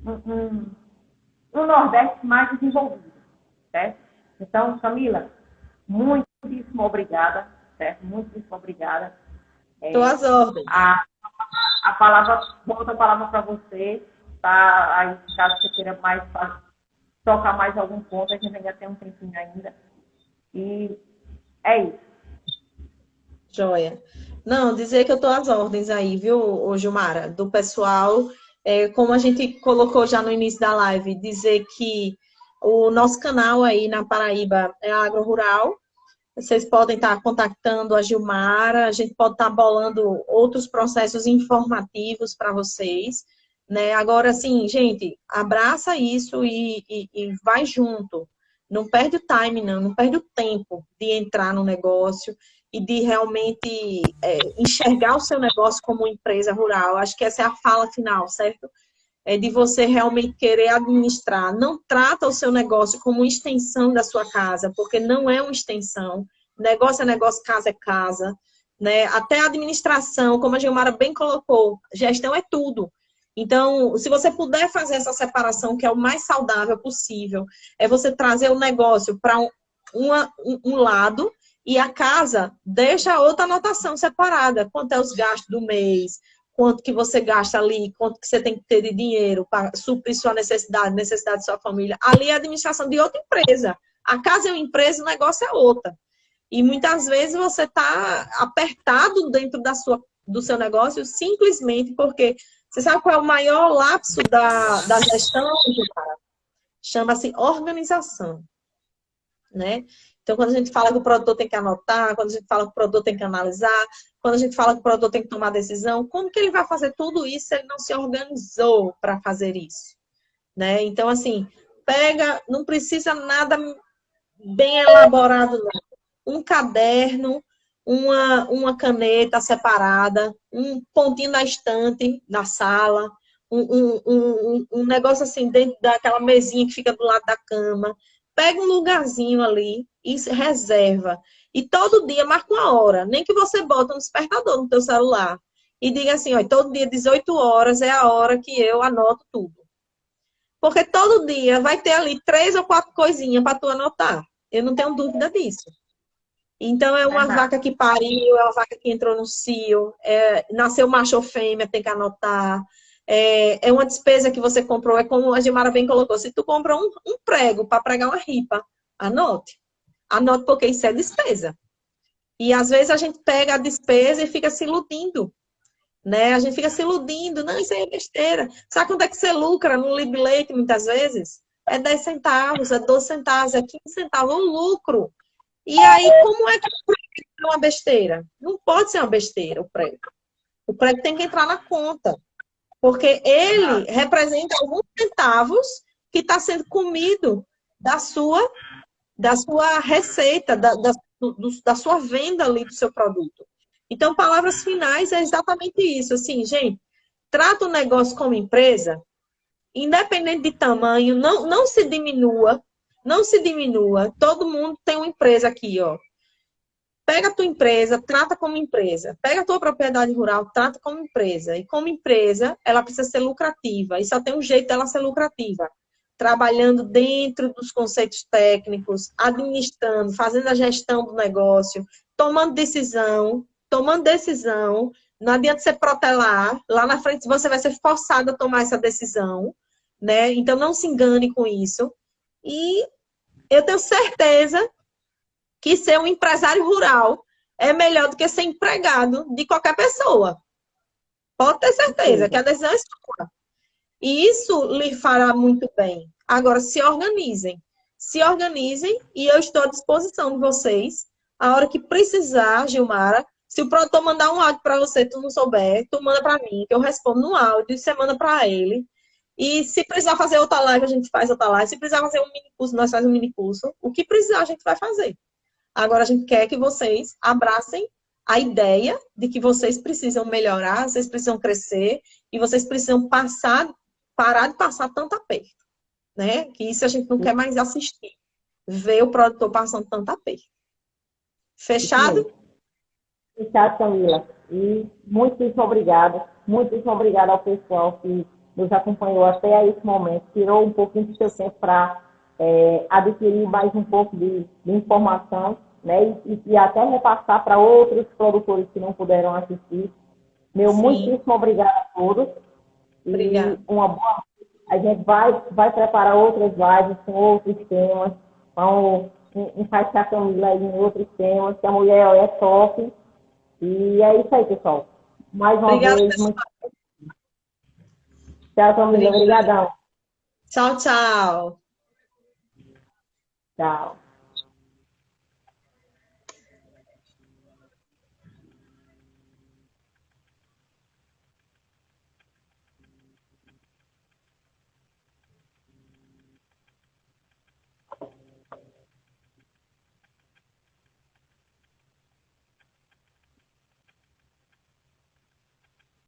um Nordeste mais desenvolvido, certo? Então, Camila, muitíssimo obrigada, certo? Muitíssimo obrigada. Estou às ordens. A palavra, volta a palavra para você, tá? Aí, caso você queira mais tocar mais algum ponto, a gente ainda tem um tempinho ainda. E é isso. Joia. Não, dizer que eu estou às ordens aí, viu, ô Gilmara, do pessoal. Como a gente colocou já no início da live, dizer que o nosso canal aí na Paraíba é Agro Rural. Vocês podem estar contactando a Gilmara, a gente pode estar bolando outros processos informativos para vocês, né? Agora, assim, gente, abraça isso e vai junto. Não perde o time, não perde o tempo de entrar no negócio e de realmente enxergar o seu negócio como empresa rural. Acho que essa é a fala final, certo? De você realmente querer administrar. Não trata o seu negócio como uma extensão da sua casa, porque não é uma extensão. Negócio é negócio, casa é casa. Né? Até a administração, como a Gilmara bem colocou, gestão é tudo. Então, se você puder fazer essa separação, que é o mais saudável possível, é você trazer o negócio para um lado e a casa deixa outra anotação separada. Quanto é os gastos do mês, quanto que você gasta ali, quanto que você tem que ter de dinheiro para suprir sua necessidade da sua família. Ali é a administração de outra empresa. A casa é uma empresa, o negócio é outra. E muitas vezes você está apertado dentro do seu negócio simplesmente porque... Você sabe qual é o maior lapso da gestão? Chama-se organização. Né? Então, quando a gente fala que o produtor tem que anotar, quando a gente fala que o produtor tem que analisar, quando a gente fala que o produtor tem que tomar decisão, como que ele vai fazer tudo isso se ele não se organizou para fazer isso? Né? Então, assim, não precisa nada bem elaborado, não. Um caderno, uma caneta separada, um pontinho na estante, na sala, um negócio assim dentro daquela mesinha que fica do lado da cama. Pega um lugarzinho ali e reserva. E todo dia marca uma hora. Nem que você bota um despertador no teu celular. E diga assim, ó, todo dia 18 horas é a hora que eu anoto tudo. Porque todo dia vai ter ali 3 ou 4 coisinhas para tu anotar. Eu não tenho dúvida disso. Então, é uma vaca que pariu, é uma vaca que entrou no cio, nasceu macho ou fêmea, tem que anotar. É uma despesa que você comprou, é como a Gilmara bem colocou. Se tu comprou um prego para pregar uma ripa, anote. Anote porque isso é despesa. E às vezes a gente pega a despesa e fica se iludindo. Né? A gente fica se iludindo. Não, isso aí é besteira. Sabe quanto é que você lucra no Libre Leite muitas vezes? É 10 centavos, é 12 centavos, é 15 centavos, um lucro. E aí, como é que o prego é uma besteira? Não pode ser uma besteira o prego. O prego tem que entrar na conta. Porque ele representa alguns centavos que está sendo comido da sua receita, da sua venda ali do seu produto. Então, palavras finais é exatamente isso. Assim, gente, trata o negócio como empresa, independente de tamanho, não se diminua. Não se diminua. Todo mundo tem uma empresa aqui, ó. Pega a tua empresa, trata como empresa. Pega a tua propriedade rural, trata como empresa. E como empresa, ela precisa ser lucrativa. E só tem um jeito dela ser lucrativa. Trabalhando dentro dos conceitos técnicos, administrando, fazendo a gestão do negócio, tomando decisão. Não adianta você protelar. Lá na frente você vai ser forçado a tomar essa decisão. Né? Então, não se engane com isso. E eu tenho certeza que ser um empresário rural é melhor do que ser empregado de qualquer pessoa. Pode ter certeza que a decisão é sua. E isso lhe fará muito bem. Agora, se organizem. Se organizem e eu estou à disposição de vocês. A hora que precisar, Gilmara, se o produtor mandar um áudio para você, tu não souber, tu manda para mim, que eu respondo no áudio e você manda para ele. E se precisar fazer outra live, a gente faz outra live. Se precisar fazer um mini curso, nós fazemos um mini curso. O que precisar, a gente vai fazer. Agora, a gente quer que vocês abracem a ideia de que vocês precisam melhorar, vocês precisam crescer e vocês precisam parar de passar tanto aperto. Né? Que isso a gente não quer mais assistir. Ver o produtor passando tanto aperto. Fechado? Fechado, Camila. E muitíssimo obrigada. Muitíssimo obrigada ao pessoal que nos acompanhou até esse momento, tirou um pouquinho do seu tempo para adquirir mais um pouco de informação, né? E até repassar para outros produtores que não puderam assistir. Muitíssimo obrigada a todos. Obrigada. E uma boa. A gente vai preparar outras lives com outros temas. Vamos encaixar a Camila aí em outros temas, que a mulher é top. E é isso aí, pessoal. Mais uma Obrigada, vez, pessoal. muito. Tchau, Camila. Obrigadão. Tchau, tchau. Tchau.